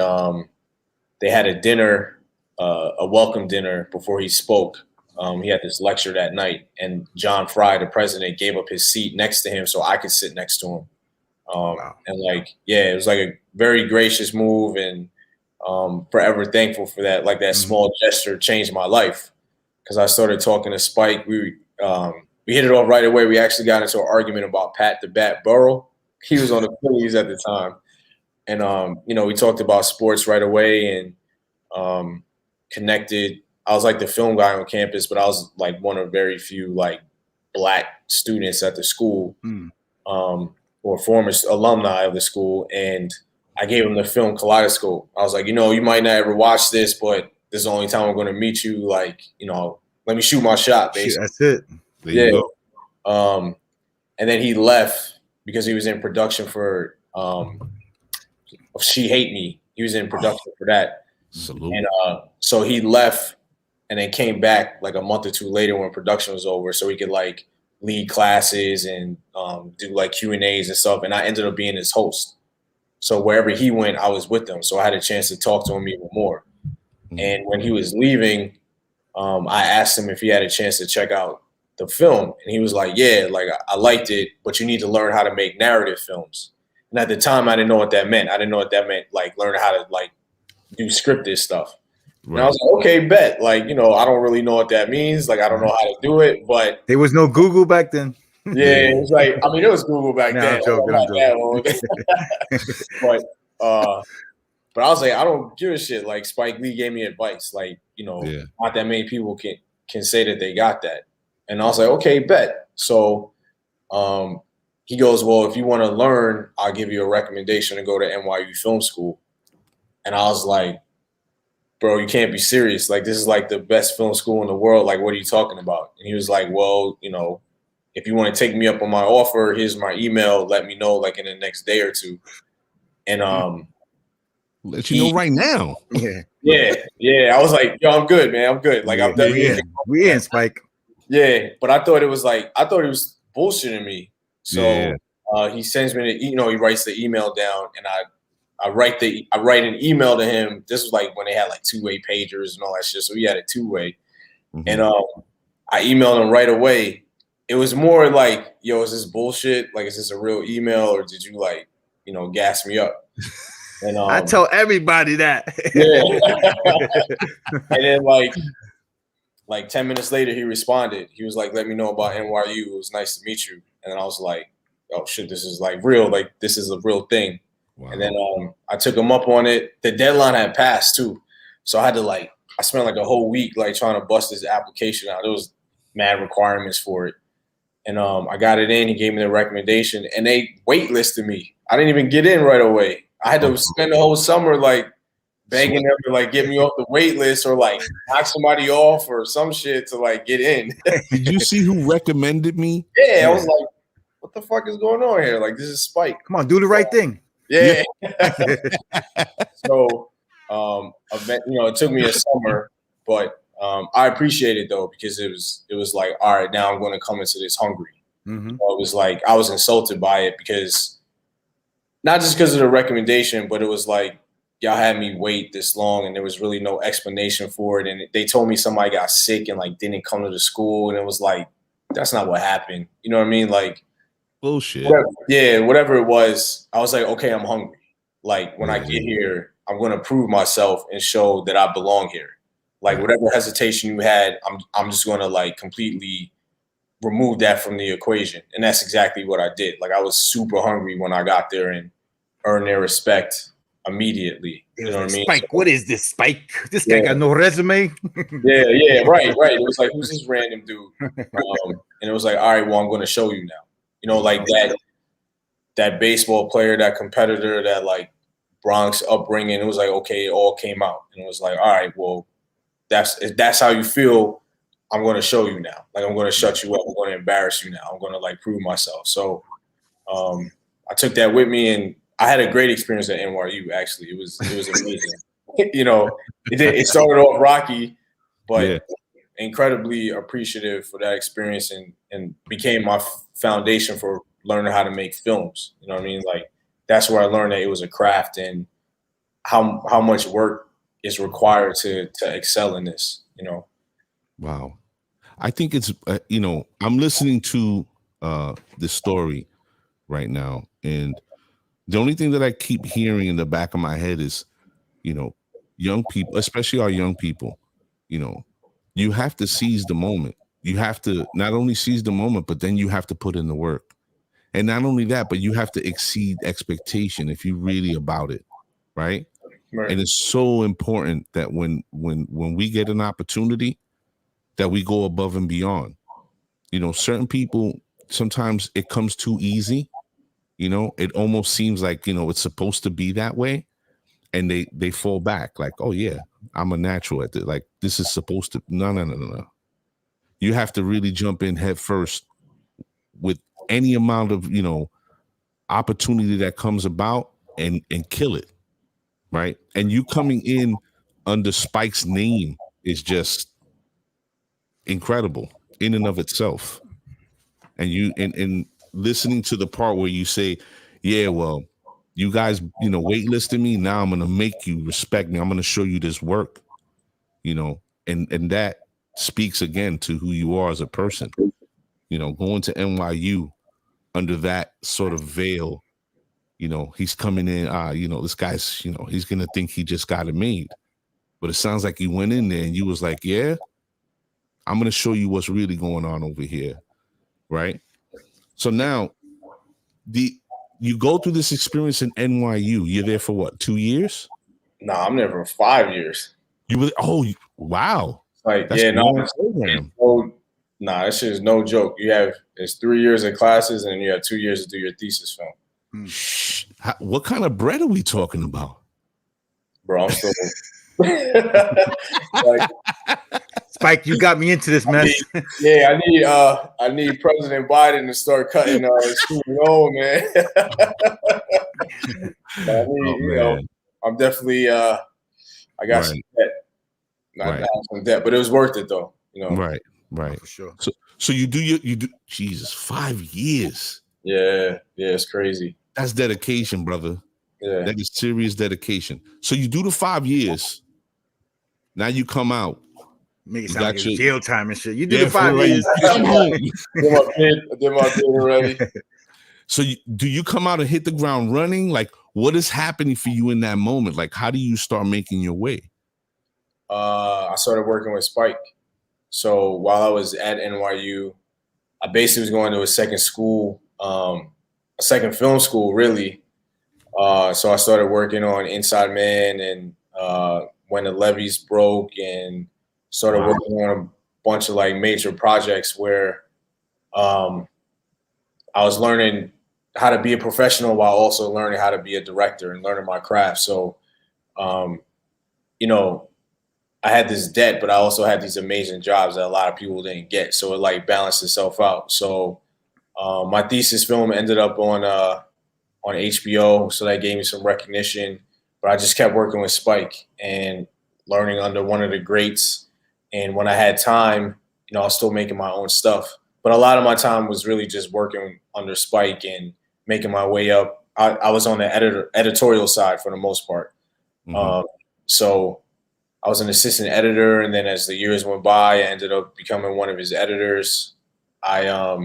they had a dinner, a welcome dinner before he spoke. He had this lecture that night, and John Fry, the president, gave up his seat next to him so I could sit next to him. Wow. And like, yeah, it was like a very gracious move, and forever thankful for that. Like that small gesture changed my life because I started talking to Spike. We hit it off right away. We actually got into an argument about Pat the Bat Burrell. He was on the Phillies at the time. And, we talked about sports right away and connected. I was like the film guy on campus, but I was like one of very few like Black students at the school or former alumni of the school. And I gave him the film Kaleidoscope. I was like, you might not ever watch this, but this is the only time I'm going to meet you. Like, let me shoot my shot, basically. That's it. There you go. And then he left because he was in production for She Hate Me. He was in production for that. Salute. And so he left and then came back like a month or 2 later when production was over so he could like lead classes and do like Q&As and stuff. And I ended up being his host. So wherever he went, I was with him. So I had a chance to talk to him even more. And when he was leaving, I asked him if he had a chance to check out the film. And he was like, yeah, like I liked it, but you need to learn how to make narrative films. And at the time, I didn't know what that meant. I didn't know what that meant, like learn how to like do scripted stuff. Right. And I was like, okay, bet. Like, I don't really know what that means. Like, I don't know how to do it, but there was no Google back then. Yeah, it was like, I mean, it was Google back then. I'm joking. But I was like, I don't give a shit. Like, Spike Lee gave me advice. Like, not that many people can say that they got that. And I was like, okay, bet. So he goes, well, if you want to learn, I'll give you a recommendation to go to NYU Film School. And I was like, bro, you can't be serious. Like, this is like the best film school in the world. Like, what are you talking about? And he was like, well, if you want to take me up on my offer, here's my email. Let me know like in the next day or 2. And Let you know right now. Yeah. I was like, yo, I'm good, man. I'm good. Like, I'm done. We in, Spike. Yeah, but I thought he was bullshitting me. So he sends me he writes the email down, and I write an email to him. This was like when they had like 2-way pagers and all that shit. So he had a 2-way, and I emailed him right away. It was more like, yo, is this bullshit? Like, is this a real email, or did you like, gas me up? And I tell everybody that. And then like 10 minutes later, he responded. He was like, let me know about NYU. It was nice to meet you. And then I was like, oh shit, this is like real. Like, this is a real thing. Wow. And then I took him up on it. The deadline had passed too. So I had to I spent like a whole week like trying to bust his application out. There was mad requirements for it. And I got it in. He gave me the recommendation, and they waitlisted me. I didn't even get in right away. I had to spend the whole summer like begging them to like get me off the wait list or like knock somebody off or some shit to like get in. Did you see who recommended me? Yeah, I was like, what the fuck is going on here? Like, this is Spike. Come on, do the right thing. Yeah. So, it took me a summer, but I appreciate it though, because it was like, all right, now I'm going to come into this hungry. Mm-hmm. So it was like I was insulted by it, because not just because of the recommendation, but it was like, y'all had me wait this long and there was really no explanation for it. And they told me somebody got sick and like didn't come to the school. And it was like, that's not what happened. You know what I mean? Like, bullshit. Whatever it was, I was like, okay, I'm hungry. Like, when I get here, I'm going to prove myself and show that I belong here. Like, whatever hesitation you had, I'm just going to like completely remove that from the equation. And that's exactly what I did. Like, I was super hungry when I got there and earned their respect immediit. You know what I mean? Spike, what is this, Spike? This guy got no resume. Right. It was like, who's this random dude? And it was like, all right, well, I'm going to show you now. Like that baseball player, that competitor, that like Bronx upbringing. It was like, okay, it all came out, and it was like, all right, well, if that's how you feel, I'm going to show you now. Like, I'm going to shut you up. I'm going to embarrass you now. I'm going to like prove myself. So I took that with me, and I had a great experience at NYU. Actually, it was amazing. It started off rocky, but incredibly appreciative for that experience, and became my foundation for learning how to make films. You know what I mean? Like, that's where I learned that it was a craft and how much work is required to excel in this. Wow. I think it's I'm listening to this story right now, and the only thing that I keep hearing in the back of my head is, young people, especially our young people, you have to seize the moment. You have to not only seize the moment, but then you have to put in the work. And not only that, but you have to exceed expectation if you're really about it, right? And it's so important that when we get an opportunity, that we go above and beyond. Certain people, sometimes it comes too easy. It almost seems like, it's supposed to be that way. And they fall back like, oh yeah, I'm a natural at it. Like, this is supposed to, no. You have to really jump in head first with any amount of, opportunity that comes about and kill it. Right. And you coming in under Spike's name is just incredible in and of itself. And listening to the part where you say, yeah, well, you guys, waitlisted me. Now I'm going to make you respect me. I'm going to show you this work, and that speaks again to who you are as a person. Going to NYU under that sort of veil, he's coming in, this guy's, he's going to think he just got it made. But it sounds like you went in there and you was like, yeah, I'm going to show you what's really going on over here. Right. So now you go through this experience in NYU. You're there for what, 2 years? No, I'm there for 5 years. You really? Oh, wow. Like, that's that shit is no joke. It's 3 years of classes, and you have 2 years to do your thesis film. What kind of bread are we talking about? Bro, I'm still Spike, you got me into this mess. I need President Biden to start cutting student loan, man. I'm definitely I got some debt. I have some debt, but it was worth it though. You know. Right. Oh, for sure. So you do Jesus, 5 years. Yeah, it's crazy. That's dedication, brother. Yeah. That is serious dedication. So you do the 5 years. Now you come out. Make it sound like jail time and shit. You did Yeah, the 5 years. Come home. I did my bid already. So do you come out and hit the ground running? Like, what is happening for you in that moment? Like, how do you start making your way? I started working with Spike. So while I was at NYU, I basically was going to a second school, a second film school, really. So I started working on Inside Man and When the Levees Broke, and started working on a bunch of like major projects where I was learning how to be a professional while also learning how to be a director and learning my craft. So, you know, I had this debt, but I also had these amazing jobs that a lot of people didn't get. So it like balanced itself out. So my thesis film ended up on HBO. So that gave me some recognition, but I just kept working with Spike and learning under one of the greats. And when I had time, you know, I was still making my own stuff, but a lot of my time was really just working under Spike and making my way up. I was on the editorial side for the most part. So I was an assistant editor, and then as the years went by, I ended up becoming one of his editors. I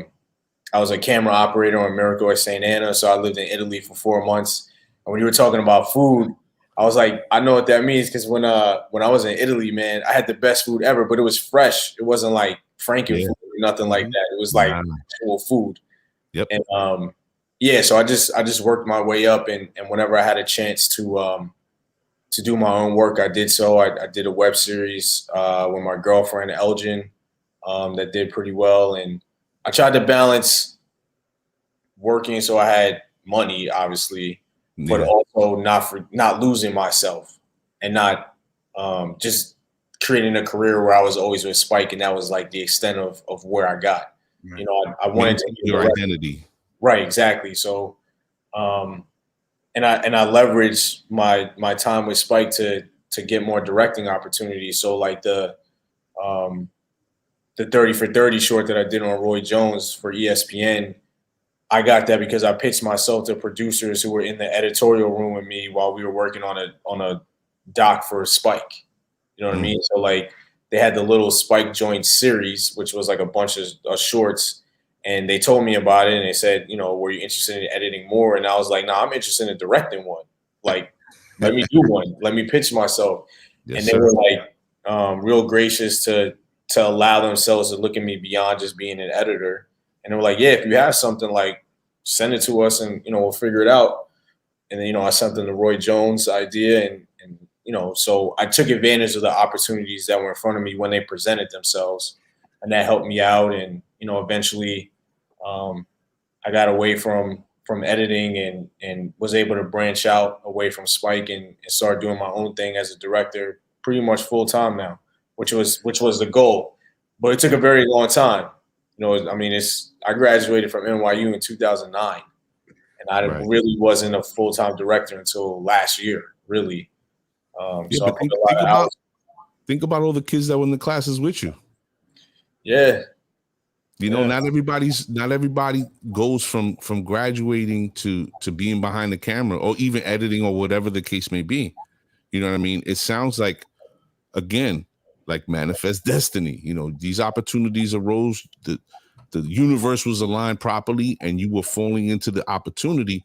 was a camera operator on Miracle at St. Anna, so I lived in Italy for 4 months. And when you were talking about food, I was like, I know what that means, because when I was in Italy, man, I had the best food ever, but it was fresh. It wasn't like Frankenfood or nothing like that. It was like actual food. Yep. And so I just worked my way up, and whenever I had a chance to do my own work, I did so. I did a web series with my girlfriend Elgin that did pretty well, and I tried to balance working so I had money, obviously, but also not losing myself and not just creating a career where I was always with Spike, and that was like the extent of where I got. Right. You know, I wanted to your identity. Right, exactly. So, and I leveraged my time with Spike to get more directing opportunities. So like the 30 for 30 short that I did on Roy Jones for ESPN, I got that because I pitched myself to producers who were in the editorial room with me while we were working on a doc for Spike. You know what I mean? So like they had the Lil Spike Joint series, which was like a bunch of shorts, and they told me about it, and they said, you know, were you interested in editing more? And I was like, no, I'm interested in directing one. Like, let me do one. Let me pitch myself. Yes, and they were like real gracious to allow themselves to look at me beyond just being an editor. And they were like, yeah, if you have something, like, send it to us and, you know, we'll figure it out. And then, you know, I sent them the Roy Jones idea, and you know, so I took advantage of the opportunities that were in front of me when they presented themselves, and that helped me out. And, you know, eventually I got away from editing and was able to branch out away from Spike and start doing my own thing as a director pretty much full time now, which was the goal. But it took a very long time. You know, I mean, I graduated from NYU in 2009, and I really wasn't a full-time director until last year, really. So think about all the kids that were in the classes with you. Yeah. You know, not everybody goes from graduating to being behind the camera or even editing or whatever the case may be. You know what I mean? It sounds like, again, like manifest destiny. You know, these opportunities arose, the universe was aligned properly, and you were falling into the opportunity,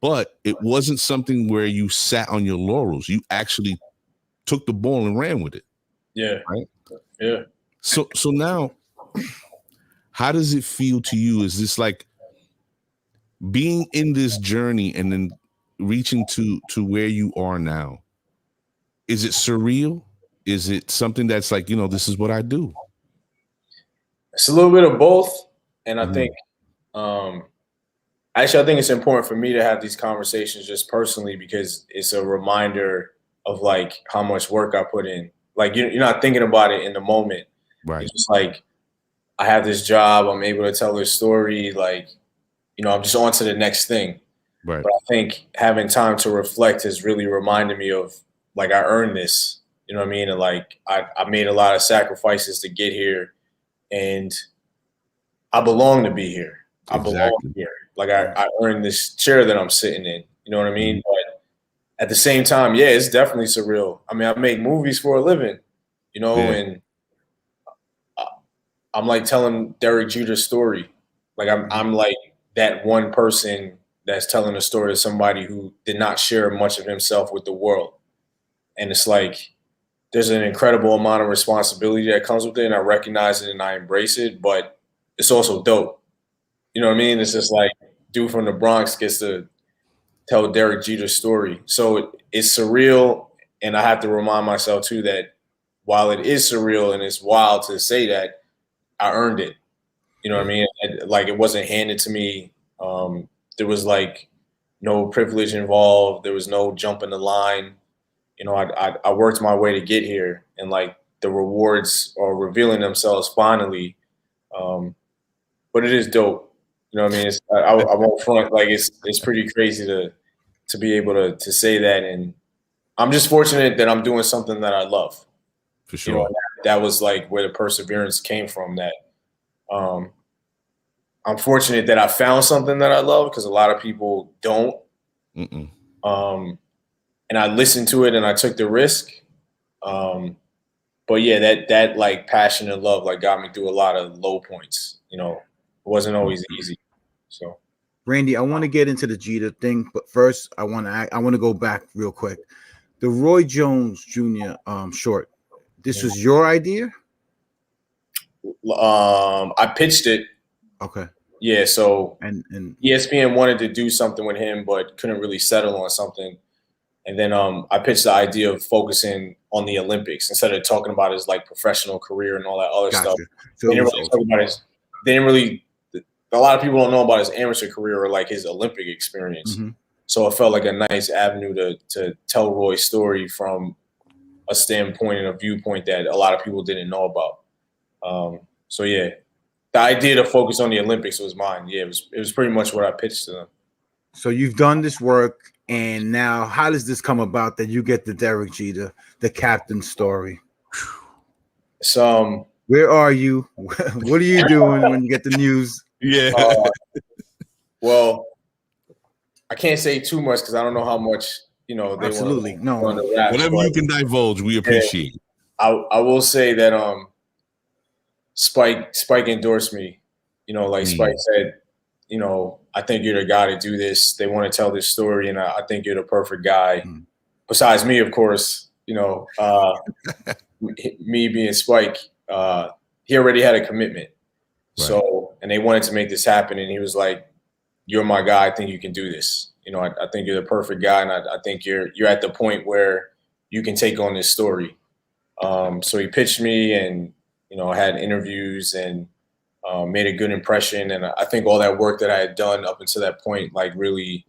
but it wasn't something where you sat on your laurels. You actually took the ball and ran with it. Yeah. Right? Yeah. So now, how does it feel to you? Is this like being in this journey and then reaching to where you are now? Is it surreal? Is it something that's like, you know, this is what I do? It's a little bit of both. And I think, actually, I think it's important for me to have these conversations just personally, because it's a reminder of like how much work I put in. Like you're not thinking about it in the moment. Right. It's just like, I have this job. I'm able to tell this story. Like, you know, I'm just on to the next thing. Right. But I think having time to reflect has really reminded me of like I earned this. You know what I mean? And like I made a lot of sacrifices to get here, and I belong to be here. I belong Exactly. here. Like I earned this chair that I'm sitting in. You know what I mean? But at the same time, yeah, it's definitely surreal. I mean, I make movies for a living, you know, Yeah. and I'm like telling Derek Jeter's story. Like I'm like that one person that's telling the story of somebody who did not share much of himself with the world. And it's like there's an incredible amount of responsibility that comes with it, and I recognize it and I embrace it, but it's also dope. You know what I mean? It's just like dude from the Bronx gets to tell Derek Jeter's story. So it's surreal, and I have to remind myself too that while it is surreal and it's wild to say that, I earned it. You know what I mean? Like it wasn't handed to me. There was like no privilege involved. There was no jump in the line. You know, I worked my way to get here, and like the rewards are revealing themselves finally. But it is dope. You know what I mean? I won't front. Like it's pretty crazy to be able to say that, and I'm just fortunate that I'm doing something that I love. For You know, sure. that was like where the perseverance came from. That um, I'm fortunate that I found something that I love because a lot of people don't. Mm-mm. And I listened to it and I took the risk. Um, but yeah, that like passion and love like got me through a lot of low points. You know, it wasn't always easy. So Randy, I want to get into the Jeter thing, but first I want to go back real quick. The Roy Jones Jr. Short. This was your idea? I pitched it. Okay. Yeah, so And ESPN wanted to do something with him, but couldn't really settle on something. And then I pitched the idea of focusing on the Olympics instead of talking about his like professional career and all that other stuff. So They didn't really talk about his. They didn't really. A lot of people don't know about his amateur career or like his Olympic experience. Mm-hmm. So it felt like a nice avenue to tell Roy's story from a standpoint and a viewpoint that a lot of people didn't know about. So yeah, the idea to focus on the Olympics was mine. Yeah, it was pretty much what I pitched to them. So you've done this work, and now how does this come about that you get the Derek Jeter, the captain story? So where are you? What are you doing when you get the news? Yeah. Well, I can't say too much because I don't know how much they Absolutely want no. to wrap. Whatever you can divulge, we appreciate. I will say that Spike endorsed me. Like Spike said, I think you're the guy to do this. They want to tell this story, and I think you're the perfect guy. Besides me, of course, me being Spike, he already had a commitment. Right. So, and they wanted to make this happen, and he was like, "You're my guy. I think you can do this. I think you're the perfect guy, and I think you're at the point where you can take on this story." So he pitched me, and had interviews and made a good impression. And I think all that work that I had done up until that point, like really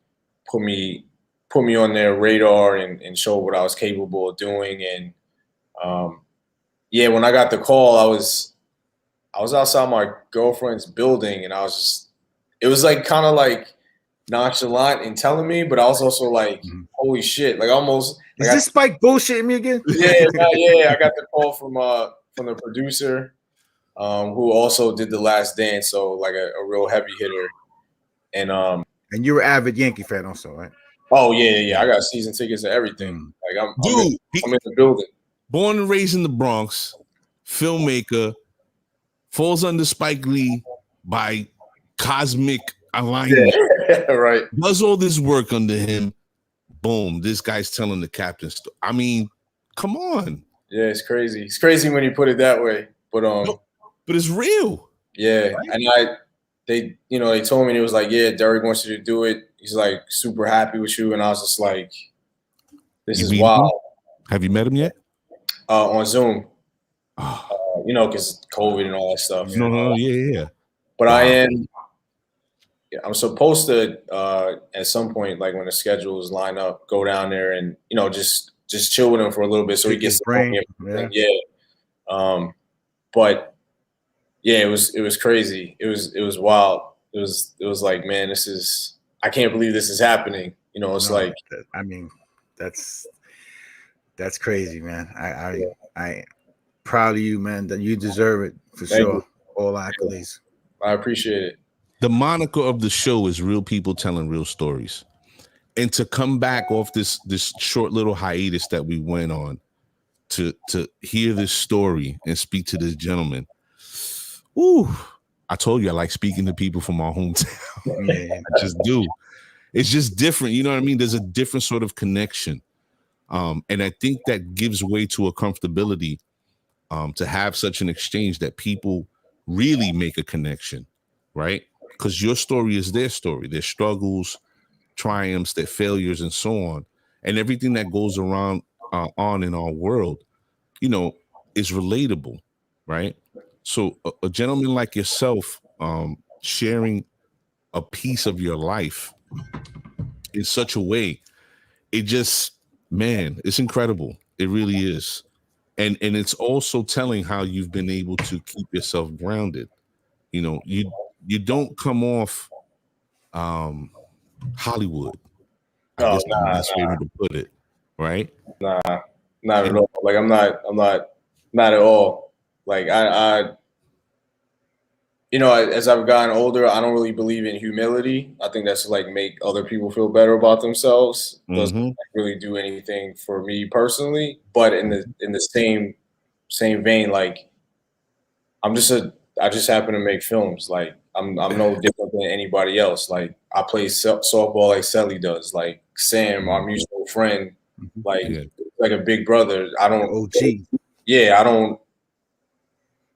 put me on their radar and showed what I was capable of doing. And when I got the call, I was outside my girlfriend's building, and it was like kind of like nonchalant in telling me, but I was also like, holy shit, like almost. Is this Spike bullshitting me again? Yeah. I got the call from the producer, who also did The Last Dance, so like a real heavy hitter. And you're an avid Yankee fan also, right? Oh yeah. I got season tickets and everything. Like I'm in the building. Born and raised in the Bronx, filmmaker, falls under Spike Lee by cosmic alignment. Yeah, right. Does all this work under him. Boom, this guy's telling the captain story. I mean, come on. Yeah, it's crazy. It's crazy when you put it that way. But but it's real. Yeah. Right? And they told me, it was like, yeah, Derek wants you to do it. He's like super happy with you. And I was just like, this is wild. Have you met him yet? On Zoom. Because COVID and all that stuff. Yeah. But I'm supposed to at some point, like when the schedules line up, go down there and just chill with him for a little bit so he gets brain. But yeah, it was crazy. It was wild. It was like, man, I can't believe this is happening. You know, it's like, I mean, that's crazy, man. I proud of you, man. That you deserve it for sure. you. All accolades. I appreciate it. The moniker of the show is Real People Telling Real Stories. And to come back off this short little hiatus that we went on to hear this story and speak to this gentleman. Ooh, I told you I like speaking to people from my hometown. Yeah. I just do. It's just different. You know what I mean? There's a different sort of connection. And I think that gives way to a comfortability to have such an exchange that people really make a connection, right? Because your story is their story, their struggles, triumphs, their failures, and so on. And everything that goes around on in our world, you know, is relatable, right? So a gentleman like yourself sharing a piece of your life in such a way, it just, man, it's incredible. It really is. And it's also telling how you've been able to keep yourself grounded. You know, you don't come off Hollywood. I guess the best way to put it, right? Not at all. Like I'm not at all. Like I you know, as I've gotten older, I don't really believe in humility. I think that's like make other people feel better about themselves. Doesn't really do anything for me personally. But in the same vein, like I just happen to make films. Like I'm no different than anybody else. Like I play softball like Selly does. Like Sam, our mutual friend, like like a big brother. I don't OG. Yeah, I don't.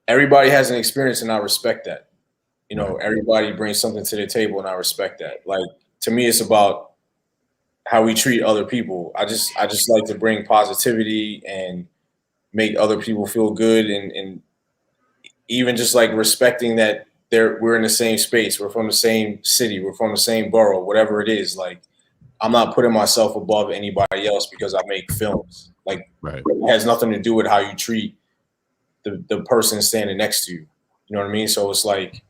Everybody has an experience, and I respect that. You know, everybody brings something to the table, and I respect that. Like to me, it's about how we treat other people. I just like to bring positivity and make other people feel good, and even just like respecting that we're in the same space, we're from the same city, we're from the same borough, whatever it is. Like I'm not putting myself above anybody else because I make films. Like it has nothing to do with how you treat the person standing next to you. You know what I mean? So it's like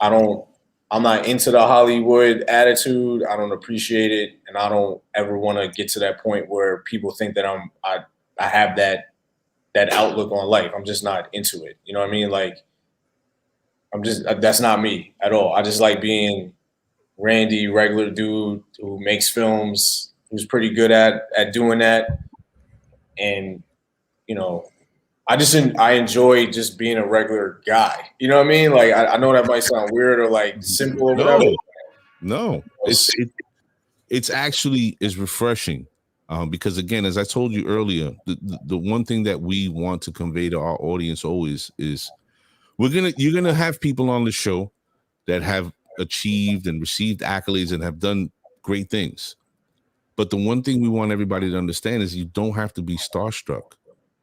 I'm not into the Hollywood attitude. I don't appreciate it, and I don't ever want to get to that point where people think that I have that outlook on life. I'm just not into it. You know what I mean? Like that's not me at all. I just like being Randy, regular dude who makes films, who's pretty good at doing that. And, you know, I enjoy just being a regular guy. You know what I mean? Like, I know that might sound weird or like simple or whatever. No, it's actually is refreshing. Because again, as I told you earlier, the one thing that we want to convey to our audience always is you're gonna have people on the show that have achieved and received accolades and have done great things. But the one thing we want everybody to understand is you don't have to be starstruck.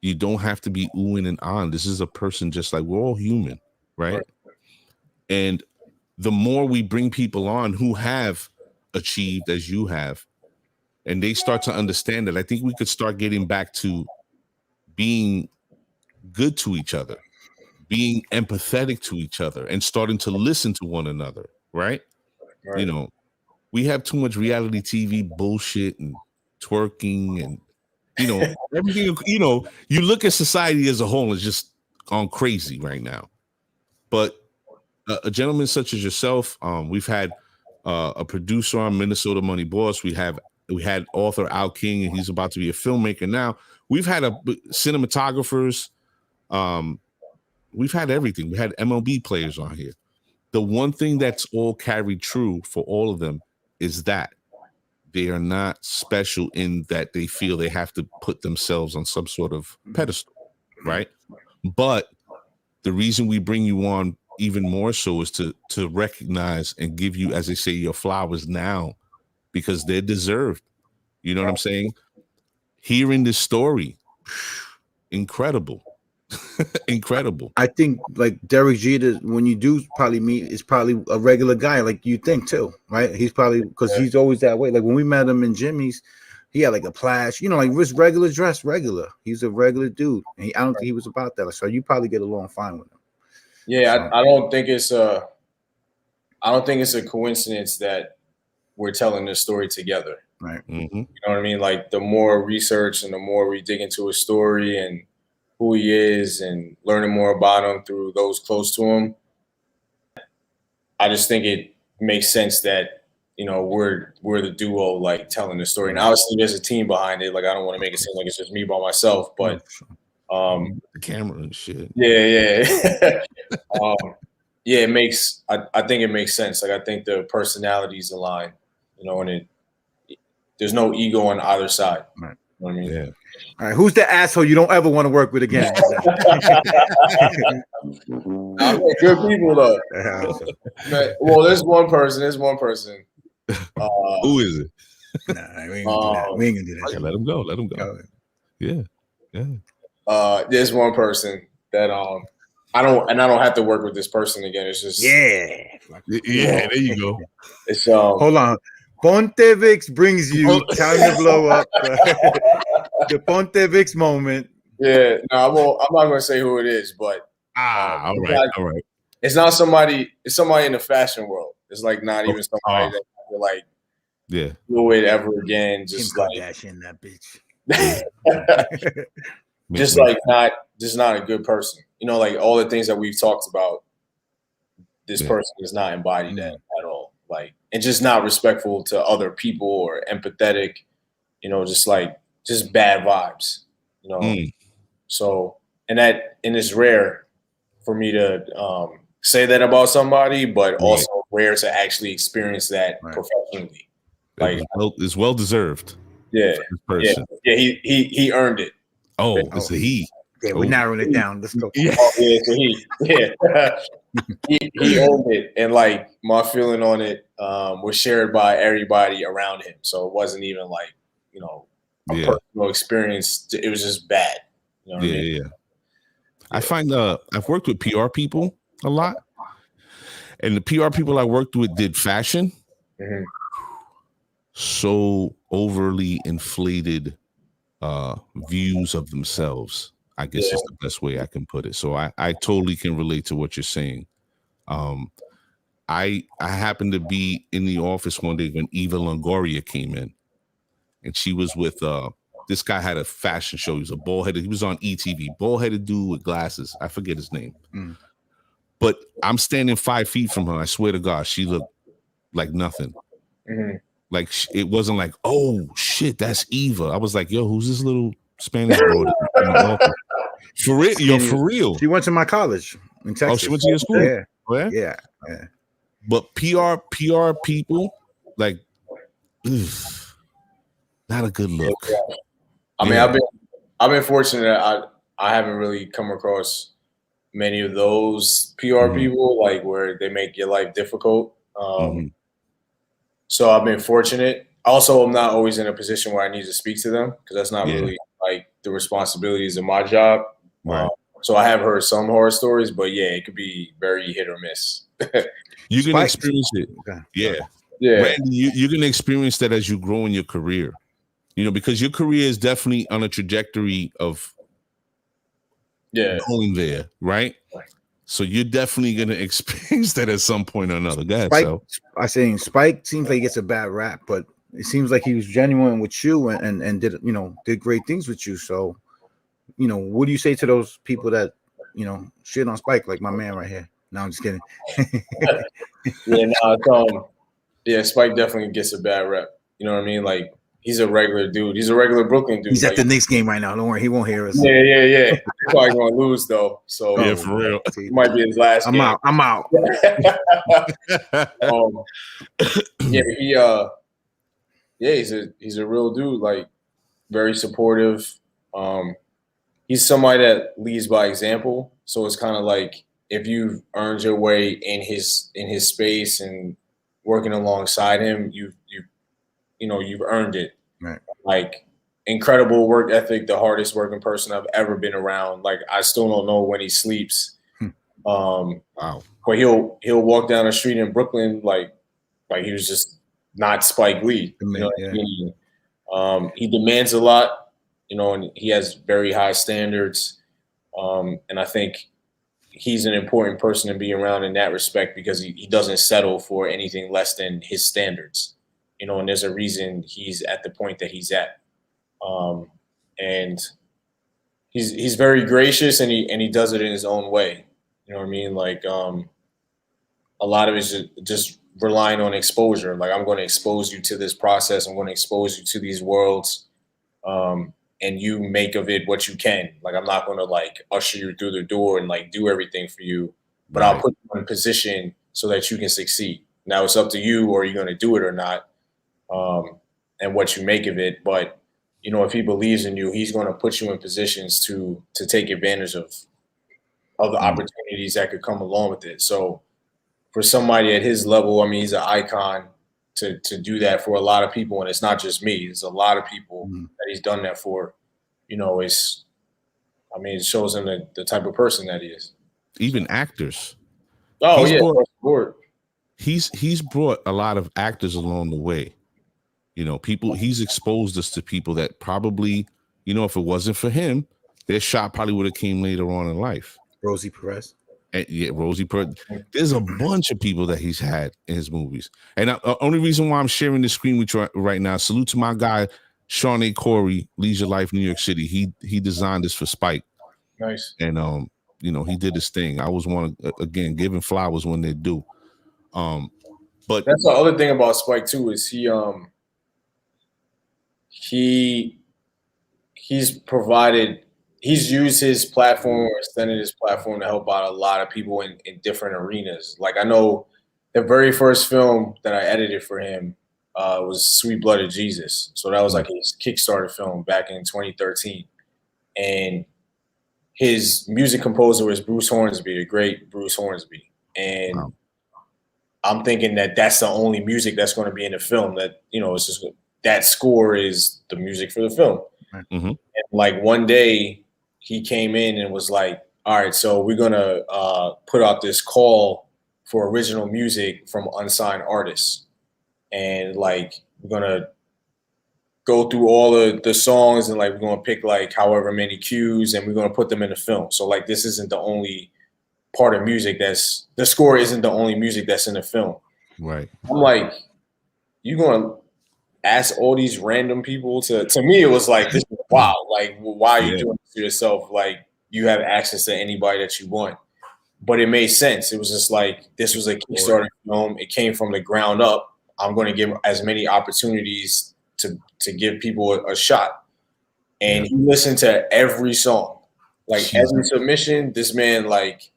You don't have to be oohing and on. This is a person just like we're all human, right? And the more we bring people on who have achieved as you have, and they start to understand that, I think we could start getting back to being good to each other, being empathetic to each other, and starting to listen to one another, right? You know, we have too much reality TV bullshit and twerking and, you know, everything, you know, you look at society as a whole is just gone crazy right now. But a gentleman such as yourself, we've had a producer on Minnesota Money Boss. We had author Al King, and he's about to be a filmmaker now. We've had cinematographers. We've had everything. We had MLB players on here. The one thing that's all carried true for all of them is that they are not special in that they feel they have to put themselves on some sort of pedestal, right? But the reason we bring you on even more so is to recognize and give you, as they say, your flowers now, because they're deserved. You know what I'm saying? Hearing this story, incredible. Incredible. I think like Derek Jeter, when you do probably meet, is probably a regular guy like you think too, right? He's probably, because he's always that way. Like when we met him in Jimmy's, he had like a plash, you know, like just regular dress, regular. He's a regular dude, and I don't think he was about that. So you probably get along fine with him. Yeah, so. I don't think it's a coincidence that we're telling this story together. Right. Mm-hmm. You know what I mean? Like the more research and the more we dig into a story and who he is and learning more about him through those close to him, I just think it makes sense that, you know, we're the duo like telling the story. And obviously there's a team behind it. Like I don't want to make it seem like it's just me by myself, but The camera and shit. yeah. Yeah, it makes I think it makes sense. Like I think the personalities align, you know, and there's no ego on either side. Right. You know what I mean? Yeah. All right, who's the asshole you don't ever want to work with again? Nah, good people though. Man, well, there's one person. Who is it? Nah, we ain't gonna do that. We ain't gonna do that. Okay, let him go. Let him go. Yeah. There's one person that I don't have to work with this person again. It's just Yeah, there you go. It's hold on. Pontevix brings you time to blow up the Pontevix moment. Yeah, no, I'm not gonna say who it is, but all right. It's not somebody. It's somebody in the fashion world. It's like not even somebody that will like do it ever again. Just Kim like Kardashian, that bitch. just not a good person. You know, like all the things that we've talked about. This person is not embodied that at all. Like, and just not respectful to other people or empathetic. You know, just bad vibes. You know, so and it's rare for me to say that about somebody, but also rare to actually experience that professionally. Like it's well deserved. Yeah, person. Yeah. He earned it. Oh, it's a he. Yeah, we're narrowing it down. Let's go. Yeah, so he owned it, and like my feeling on it was shared by everybody around him. So it wasn't even like, you know, a personal experience. It was just bad. You know what I mean? Yeah. I find I've worked with PR people a lot, and the PR people I worked with did fashion. Mm-hmm. So overly inflated views of themselves, I guess is the best way I can put it. So I totally can relate to what you're saying. I happened to be in the office one day when Eva Longoria came in, and she was with this guy had a fashion show. He was a bald-headed, he was on ETV, bald-headed dude with glasses. I forget his name. But I'm standing 5 feet from her. I swear to God, she looked like nothing. Mm-hmm. Like it wasn't like, oh shit, that's Eva. I was like, yo, who's this little Spanish boy? For real, yo, for real. She went to my college in Texas. Oh, she went to your school. Yeah. Oh, Yeah. But PR people, like, not a good look. I mean, I've been fortunate. I haven't really come across many of those PR people, like where they make your life difficult. So I've been fortunate. Also, I'm not always in a position where I need to speak to them because that's not really like the responsibilities of my job. Right. So I have heard some horror stories, but yeah, it could be very hit or miss. You can experience it. Okay. Yeah. Randy, you're going to experience that as you grow in your career, you know, because your career is definitely on a trajectory of going there, right? So you're definitely going to experience that at some point or another. Go ahead, Spike seems like he gets a bad rap, but it seems like he was genuine with you and did great things with you. So, you know, what do you say to those people that, you know, shit on Spike, like my man right here? No, I'm just kidding. Spike definitely gets a bad rep. You know what I mean? Like, he's a regular dude. He's a regular Brooklyn dude. He's at the Knicks game right now. Don't worry, he won't hear us. Yeah. He's probably gonna lose though. So yeah, for real. It might be his last game. I'm out. He's a real dude. Like, very supportive. He's somebody that leads by example. So it's kind of like if you've earned your way in his space and working alongside him, you've earned it. Right. Like, incredible work ethic, the hardest working person I've ever been around. Like, I still don't know when he sleeps. Wow. But he'll walk down the street in Brooklyn like he was just not Spike Lee. You know what I mean? He demands a lot, you know, and he has very high standards. And I think he's an important person to be around in that respect because he doesn't settle for anything less than his standards. you know, and there's a reason he's at the point that he's at. And he's very gracious, and he does it in his own way. You know what I mean? Like a lot of it's just relying on exposure. Like, I'm going to expose you to this process. I'm going to expose you to these worlds, and you make of it what you can. Like, I'm not going to like usher you through the door and like do everything for you, but I'll put you in a position so that you can succeed. Now it's up to you, or you're going to do it or not, and what you make of it. But you know, if he believes in you, he's going to put you in positions to take advantage of the opportunities that could come along with it. So for somebody at his level, I mean, he's an icon to do that for a lot of people. And it's not just me. There's a lot of people that he's done that for. You know, it shows him the type of person that he is. Even actors. Oh, he's brought a lot of actors along the way. You know, he's exposed us to people that probably, you know, if it wasn't for him, their shot probably would have came later on in life. Rosie Perez. Rosie Perez. There's a bunch of people that he's had in his movies. And the only reason why I'm sharing this screen with you right now, salute to my guy, Sean A. Corey, Leisure Life, New York City. He designed this for Spike. Nice. And, you know, he did his thing. I was again, giving flowers when they do. But that's the other thing about Spike too, is he's used his platform or extended his platform to help out a lot of people in different arenas. Like, I know the very first film that I edited for him was Sweet Blooded Jesus. So that was like his Kickstarter film back in 2013. And his music composer was Bruce Hornsby, the great Bruce Hornsby. And I'm thinking that that's the only music that's going to be in the film, that, you know, it's just that score is the music for the film. Mm-hmm. And like one day he came in and was like, all right, so we're going to put out this call for original music from unsigned artists. And like, we're going to go through all of the songs, and like, we're going to pick like however many cues, and we're going to put them in the film. So like, this isn't the only part of music the score isn't the only music that's in the film. Right. I'm like, you going to ask all these random people to me, it was like, this is wow. Like, why are you doing this to yourself? Like, you have access to anybody that you want. But it made sense. It was just like, this was a Kickstarter film. It came from the ground up. I'm going to give as many opportunities to give people a shot. And he listened to every song. Like, every submission, this man, like,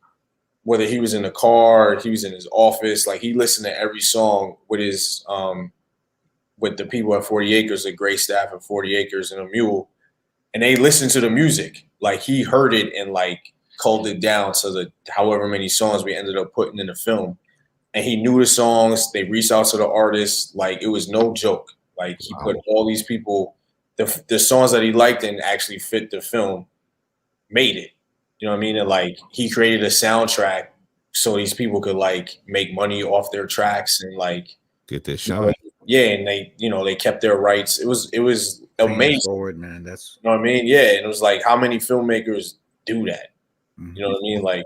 whether he was in the car, he was in his office, like, he listened to every song with his with the people at 40 Acres, the great staff at 40 Acres and a Mule. And they listened to the music. Like, he heard it and like culled it down to the however many songs we ended up putting in the film. And he knew the songs. They reached out to the artists. Like, it was no joke. Like, he put all these people, the songs that he liked and actually fit the film, made it. You know what I mean? And like, he created a soundtrack so these people could like make money off their tracks and like get their shine. Yeah, and they kept their rights. It was amazing. Forward, man. That's, you know what I mean? Yeah, and it was like, how many filmmakers do that? You know what I mean? Like,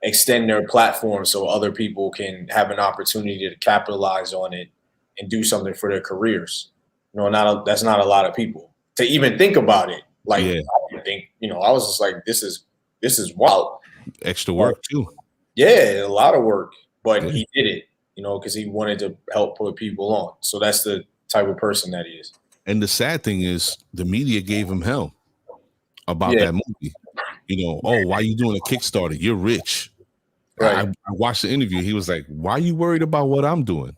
extend their platform so other people can have an opportunity to capitalize on it and do something for their careers. You know, that's not a lot of people to even think about it. Like, I didn't think, I was just like, this is wild. Extra work too. Yeah, a lot of work, but he did it, because he wanted to help put people on. So that's the type of person that he is. And the sad thing is, the media gave him hell about that movie. Oh, why are you doing a Kickstarter? You're rich. Right. I watched the interview. He was like, why are you worried about what I'm doing?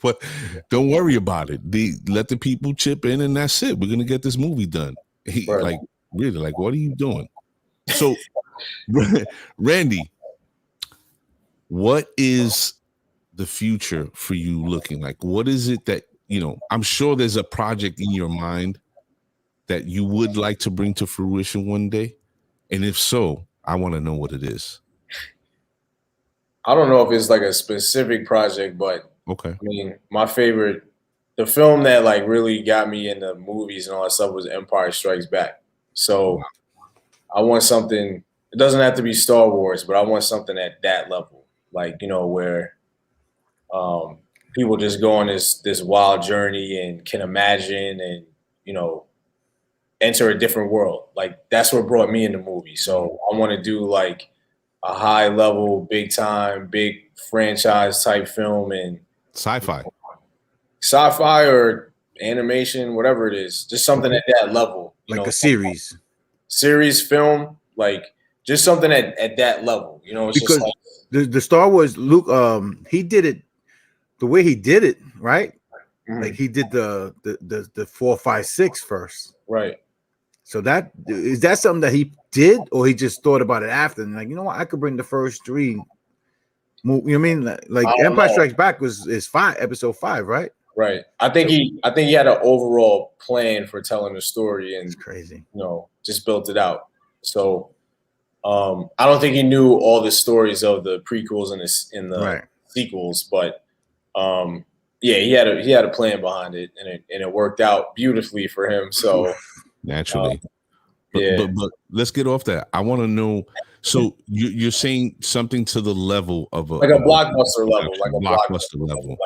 But don't worry about it. Let the people chip in, and that's it. We're going to get this movie done. Like, really, like, what are you doing? So, Randy, what is the future for you looking like? What is it that, I'm sure there's a project in your mind that you would like to bring to fruition one day? And if so, I want to know what it is. I don't know if it's like a specific project, but okay. I mean, the film that like really got me into movies and all that stuff was Empire Strikes Back. So I want something, it doesn't have to be Star Wars, but I want something at that level. Like, where people just go on this wild journey and can imagine and, you know, enter a different world. Like that's what brought me in the movie. So I want to do like a high level, big time, big franchise type film and Sci-fi. sci-fi or animation, whatever it is, just something at that level. You Like know, a series. series film, like just something at that level. You know, it's Because just like the Star Wars Luke, he did it the way he did it, right? Like he did the 4, 5, 6 first. right. So that is that something that he did, or he just thought about it after and like, you know what, I could bring the first 3. You know what I mean? Like Empire Strikes Back is 5, episode 5, right? Right. I think he had an overall plan for telling the story and It's crazy. you know, just built it out. So I don't think he knew all the stories of the prequels and the sequels, but yeah, he had a plan behind it and it worked out beautifully for him. So Naturally. yeah. But let's get off that. I want to know. So you're saying something to the level of a blockbuster level, like a blockbuster level,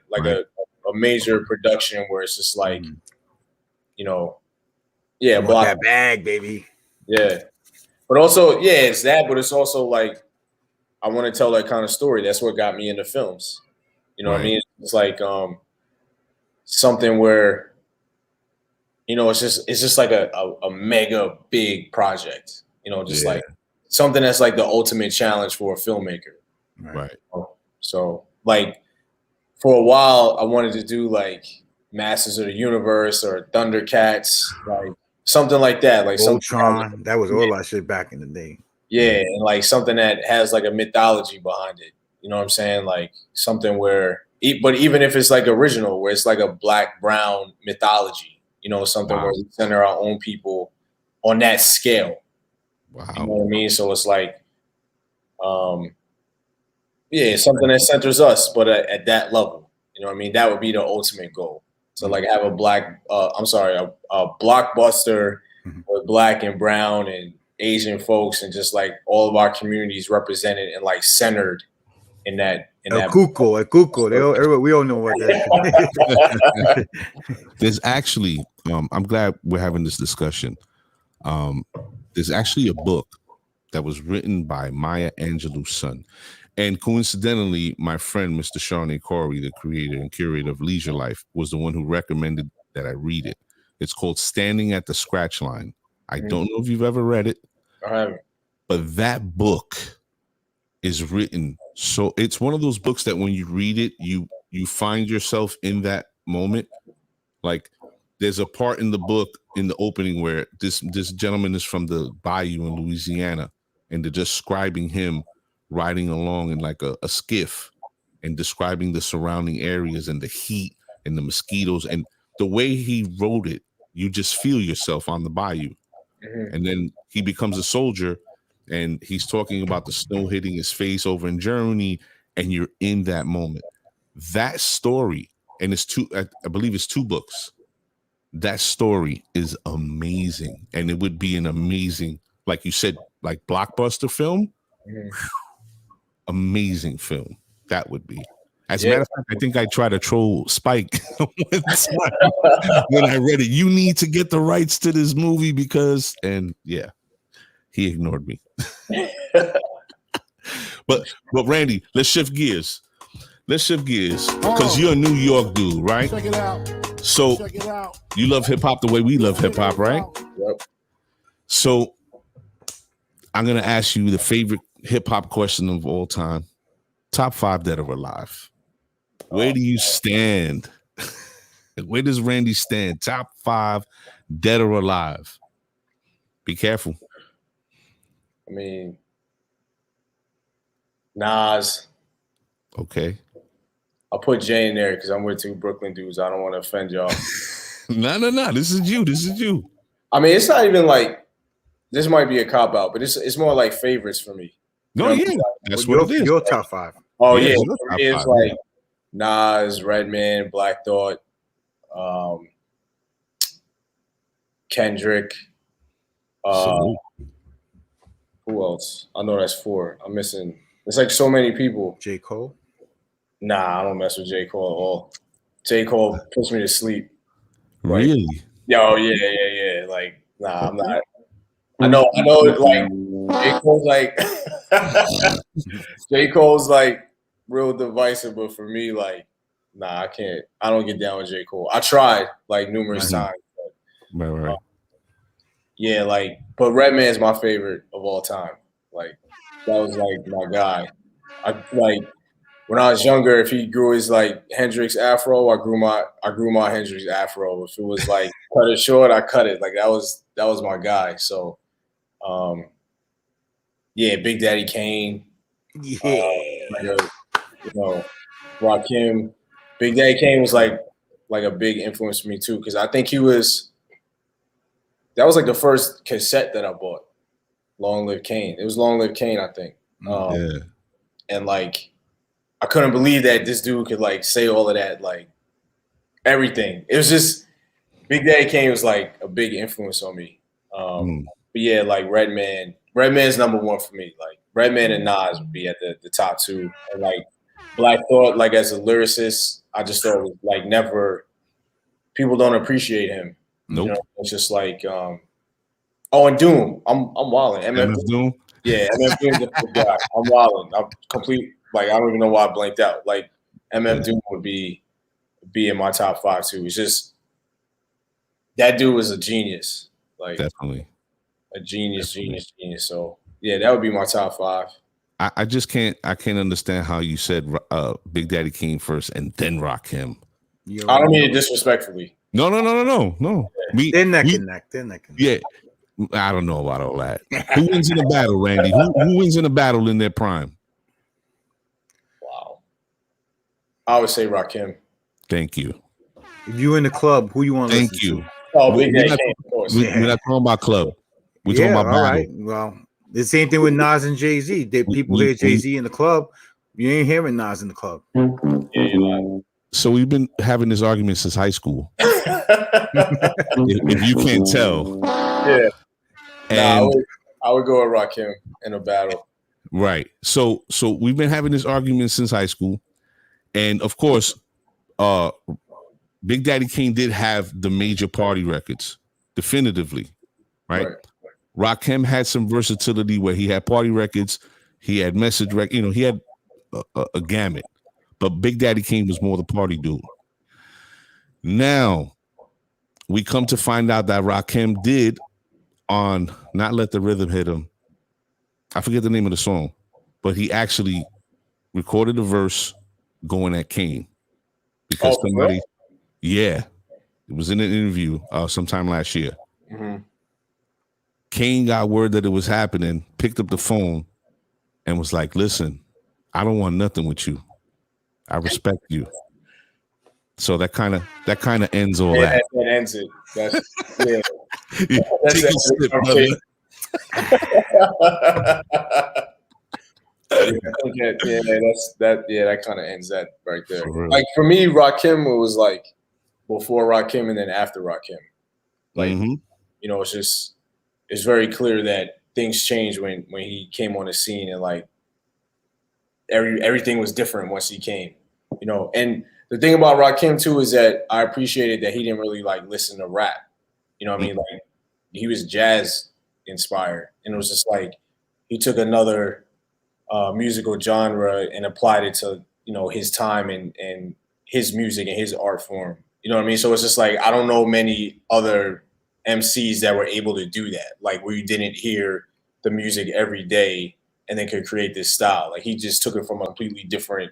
like a major production where it's just like, you know, yeah, want that bag, baby. Yeah, but also, yeah, it's that, but it's also like I want to tell that kind of story. That's what got me into films. You know what I mean? It's like something where, you know, it's just like a mega big project. You know, just like something that's like the ultimate challenge for a filmmaker. Right. So like for a while I wanted to do like Masters of the Universe or Thundercats, like something like that. Like Voltron, that was all that shit back in the day. Yeah, and like something that has like a mythology behind it. You know what I'm saying? Like something where, but even if it's like original, where it's like a black brown mythology, you know, something where we center our own people on that scale. Wow. You know what I mean? So it's like, yeah, something that centers us, but at that level. You know what I mean? That would be the ultimate goal. So like have a blockbuster with black and brown and Asian folks and just like all of our communities represented and like centered in that. El Cuco. We all know what that is. There's actually, I'm glad we're having this discussion. There's actually a book that was written by Maya Angelou's son. And coincidentally, my friend, Mr. Shawnee Corey, the creator and curator of Leisure Life, was the one who recommended that I read it. It's called Standing at the Scratch Line. I don't know if you've ever read it, but that book is written. So it's one of those books that when you read it, you find yourself in that moment. Like there's a part in the book in the opening where this gentleman is from the bayou in Louisiana, and they're describing him riding along in like a skiff and describing the surrounding areas and the heat and the mosquitoes. And the way he wrote it, you just feel yourself on the bayou. And then he becomes a soldier and he's talking about the snow hitting his face over in Germany, and you're in that moment. That story, and it's I believe it's 2 books. That story is amazing. And it would be an amazing, like you said, like blockbuster film. Amazing film that would be. As a matter of fact, I think I tried to troll Spike when I read it. You need to get the rights to this movie because, and yeah, he ignored me. but Randy, let's shift gears. Because you're a New York dude, right? Check it out. So you love hip hop the way we love hip hop, right? Yep. So I'm gonna ask you the favorite hip hop question of all time. Top 5 dead or alive. Where do you stand? Where does Randy stand? Top 5 dead or alive. Be careful. I mean, Nas. Okay. I'll put Jay in there because I'm with 2 Brooklyn dudes. I don't want to offend y'all. No. This is you. I mean, it's not even like this might be a cop out, but it's more like favorites for me. No, yeah, that's what it is. Your top 5. Oh yeah, it's like Nas, Redman, Black Thought, Kendrick. Who else? I know that's 4. I'm missing. It's like so many people. J. Cole. Nah, I don't mess with J. Cole at all. J. Cole puts me to sleep. Like, Really? yo, yeah. Like, nah, I'm not. I know. Like J. Cole's like J. Cole's like real divisive, but for me, like, nah, I can't. I don't get down with J. Cole. I tried like numerous times. But, Right. yeah, like, but Redman's my favorite of all time. Like, that was like my guy. I like when I was younger. If he grew his like Hendrix afro, I grew my Hendrix afro. If it was like cut it short, I cut it. Like that was my guy. So, yeah, Big Daddy Kane. Yeah. You know, Rakim. Big Daddy Kane was like a big influence for me too, because I think that was like the first cassette that I bought. Long Live Kane. It was Long Live Kane, I think. Yeah. And like, I couldn't believe that this dude could like say all of that, like everything. It was just Big Daddy Kane was like a big influence on me. But yeah, like Redman's number one for me. Like Redman and Nas would be at the top two. And like Black Thought, like as a lyricist, I just thought it was like never people don't appreciate him. Nope. You know, it's just like and Doom. I'm wilding. MF Doom. Yeah, MF Doom's the first guy. I'm wilding. I'm complete. Like I don't even know why I blanked out. Like MF Doom would be in my top 5 too. It's just that dude was a genius. Like Definitely a genius. So yeah, that would be my top 5. I just can't understand how you said Big Daddy King first and then Rakim. I don't mean it disrespectfully. No. They're neck and neck. Yeah. I don't know about all that. Who wins in a battle, Randy? Who wins in a battle in their prime? Wow. I would say Rakim. Thank you. If you in the club, who you want to listen to? Oh, Big Daddy Kane, of course. We're not talking about club. We're talking about battle. Right. Well, the same thing with Nas and Jay-Z. People hear Jay-Z in the club. You ain't hearing Nas in the club. Yeah, so we've been having this argument since high school. if you can't tell. Yeah. And I would go with Rakim in a battle. Right. So we've been having this argument since high school. And of course, Big Daddy King did have the major party records, definitively. Right. Rakim had some versatility where he had party records, he had message records, he had a gamut. But Big Daddy King was more the party dude. Now, we come to find out that Rakim did on Not Let the Rhythm Hit Him. I forget the name of the song, but he actually recorded a verse going at Kane. Because somebody, it was in an interview sometime last year. Mm-hmm. Kane got word that it was happening, picked up the phone, and was like, listen, I don't want nothing with you. I respect you. So that kind of ends all that. That ends it. That's Take a sip, brother. That kind of ends that right there. Like for me, Rakim was like before Rakim and then after Rakim. Like it's very clear that things changed when he came on the scene, and like everything was different once he came. And the thing about Rakim too is that I appreciated that he didn't really like listen to rap. You know what I mean? Like he was jazz inspired, and it was just like he took another musical genre and applied it to his time and his music and his art form. You know what I mean? So it's just like I don't know many other MCs that were able to do that. Like where you didn't hear the music every day and then could create this style. Like he just took it from a completely different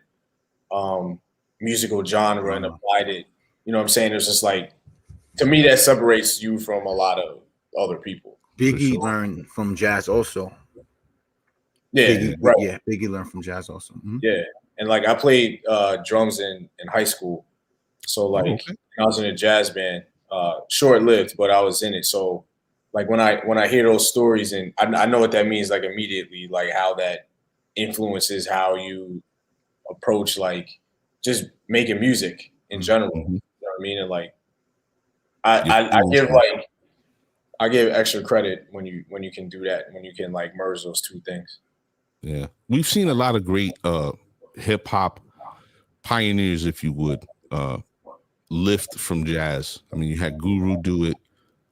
musical genre and applied it. You know what I'm saying? It's just like, to me, that separates you from a lot of other people. Biggie learned from jazz also. Yeah, Biggie learned from jazz also. Mm-hmm. Yeah, and like I played drums in high school, so like I was in a jazz band, short lived, but I was in it. So like when I hear those stories, and I know what that means, like immediately, like how that influences how you approach like just making music in general. You know what I mean? And like I give extra credit when you can do that, when you can like merge those two things. Yeah, we've seen a lot of great hip hop pioneers, if you would, lift from jazz. I mean, you had Guru do it.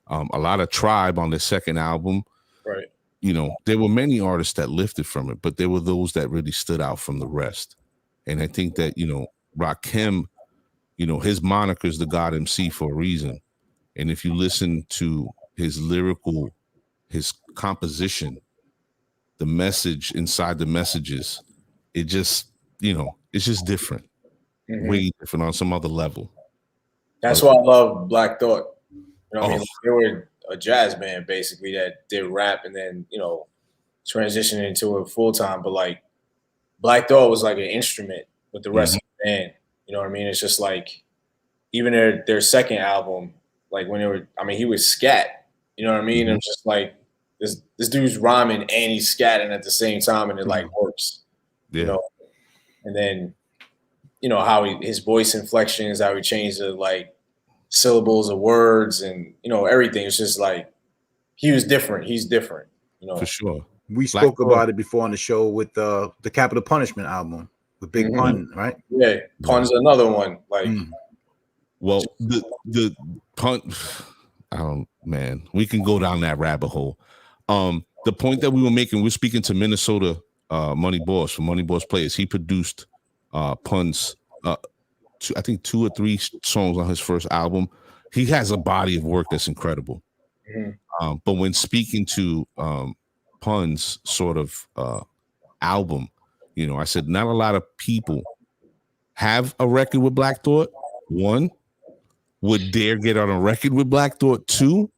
A lot of Tribe on their second album. Right. You know, there were many artists that lifted from it, but there were those that really stood out from the rest. And I think that, you know, Rakim, you know, his moniker is the God MC for a reason. And if you listen to his lyrical, his composition, the message inside the messages, it just, you know, it's just different. Way different on some other level. That's why I love Black Thought. You know what I mean? Like, they were a jazz band basically that did rap and then, you know, transitioned into it full time. But like Black Thought was like an instrument with the rest of the band. You know what I mean? It's just like even their second album, like when they were, I mean, he was scat. You know what I mean? It's just like this dude's rhyming and he's scatting at the same time, and it like works. Yeah. You know? And then, you know, how his voice inflections, how he changed the like syllables of words and, you know, everything. It's just like he was different. He's different, you know. For sure. We spoke about it before on the show with the Capital Punishment album with Big Pun, right? Yeah, Pun's another one. Like, well, the Pun. Oh man, we can go down that rabbit hole. The point that we were making, we're speaking to Minnesota Money Boss from Money Boss Players. He produced Pun's I think 2 or 3 songs on his first album. He has a body of work that's incredible. But when speaking to Pun's sort of album, you know, I said not a lot of people have a record with Black Thought. 1, would dare get on a record with Black Thought. 2,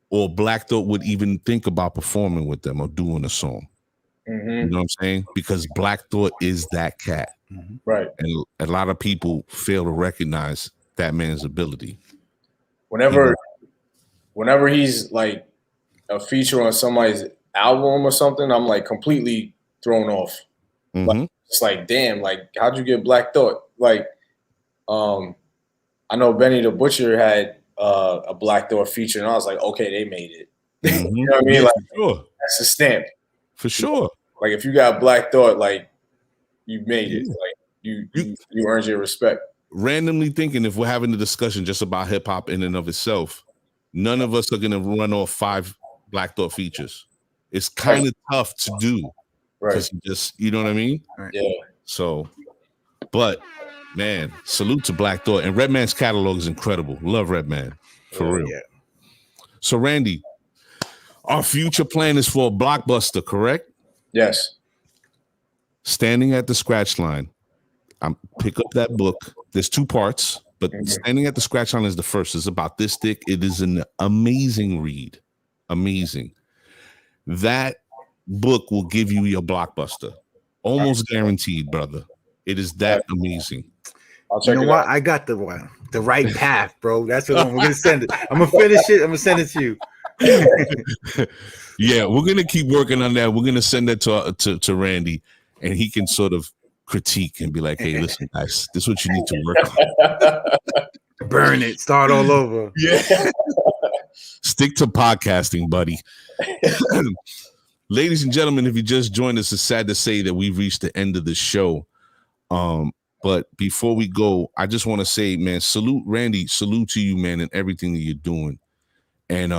or Black Thought would even think about performing with them or doing a song. You know what I'm saying? Because Black Thought is that cat. Right. And a lot of people fail to recognize that man's ability. Whenever he's like a feature on somebody's album or something, I'm like completely thrown off. Like, it's like, damn, like how'd you get Black Thought? Like, I know Benny the Butcher had a Black Thought feature, and I was like, okay, they made it. You know what I mean? Yeah, like, sure. That's a stamp. For sure. Like, if you got Black Thought, like, you made it. Like, you earned your respect. Randomly thinking, if we're having a discussion just about hip hop in and of itself, none of us are going to run off 5 Black Thought features. It's kind of tough to do. Right. Just, you know what I mean? Right. Yeah. So, but man, salute to Black Thought. And Redman's catalog is incredible. Love Redman. For real. Yeah. So, Randy, our future plan is for a blockbuster, correct? Yes. Standing at the Scratch Line. Pick up that book. There's 2 parts, but Standing at the Scratch Line is the first. It's about this thick. It is an amazing read. Amazing. That book will give you your blockbuster. Almost guaranteed, brother. It is that amazing. You know what? I got the right path, bro. That's what we're gonna send it. I'm gonna finish it. I'm gonna send it to you. Yeah, we're gonna keep working on that. We're gonna send that to Randy, and he can sort of critique and be like, "Hey, listen, guys, this is what you need to work on. Burn it. Start all over." Yeah. Stick to podcasting, buddy. Ladies and gentlemen, if you just joined us, it's sad to say that we've reached the end of the show. But before we go, I just want to say, man, salute Randy, salute to you, man, and everything that you're doing. And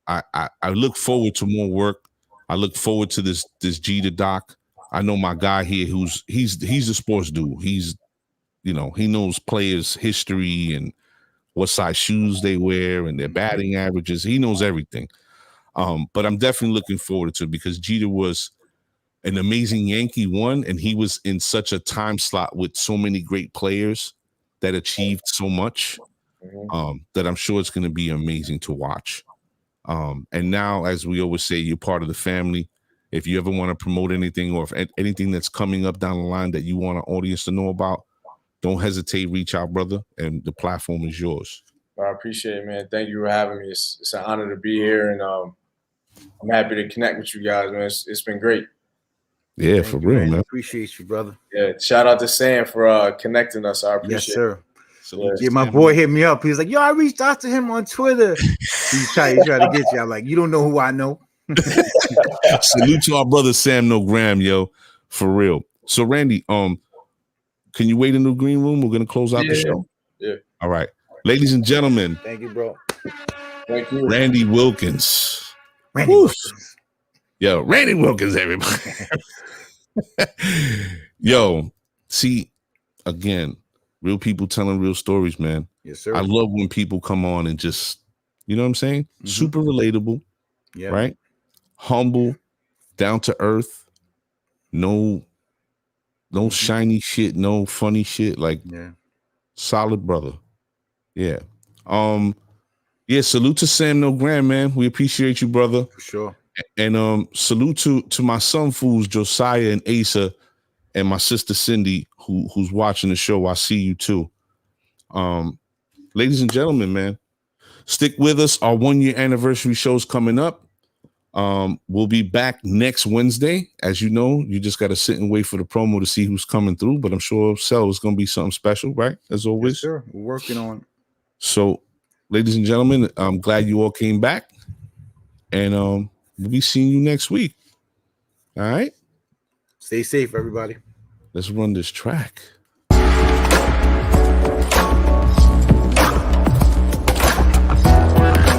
I look forward to more work. I look forward to this Jeter doc. I know my guy here he's a sports dude. He's, you know, he knows players' history and what size shoes they wear and their batting averages. He knows everything. But I'm definitely looking forward to it because Jeter was an amazing Yankee, and he was in such a time slot with so many great players that achieved so much that I'm sure it's going to be amazing to watch. And now, as we always say, you're part of the family. If you ever want to promote anything or if anything that's coming up down the line that you want our audience to know about, don't hesitate, reach out, brother, and the platform is yours. I appreciate it, man. Thank you for having me. It's an honor to be here, and I'm happy to connect with you guys, man. It's been great. Yeah, for real, man. Appreciate you, brother. Yeah, shout out to Sam for connecting us. I appreciate it. Yes, sir. So yeah, my boy hit me up. He's like, yo, I reached out to him on Twitter. He's trying to get you. I'm like, you don't know who I know. Salute to our brother Sam No Graham, yo, for real. So Randy, Can you wait in the green room? We're gonna close out the show. Yeah. All right, ladies and gentlemen. Thank you, bro. Thank you. Randy Wilkins. Randy Wilkins. Yo, Randy Wilkins, everybody. Yo, see, again, real people telling real stories, man. Yes, sir. I love when people come on and just, you know what I'm saying? Mm-hmm. Super relatable, yeah. right? Humble, down to earth, no shiny shit, no funny shit, like solid brother. Yeah. Yeah, salute to Sam No Graham, man. We appreciate you, brother. For sure. And salute to my son fools, Josiah and Asa, and my sister Cindy, who's watching the show. I see you too. Ladies and gentlemen, man, stick with us. Our 1-year anniversary show's coming up. We'll be back next Wednesday. As you know, you just got to sit and wait for the promo to see who's coming through. But I'm sure Cell is going to be something special, right? As always. Yes, sir. We're working on it. So, ladies and gentlemen, I'm glad you all came back. And we'll be seeing you next week. All right? Stay safe, everybody. Let's run this track.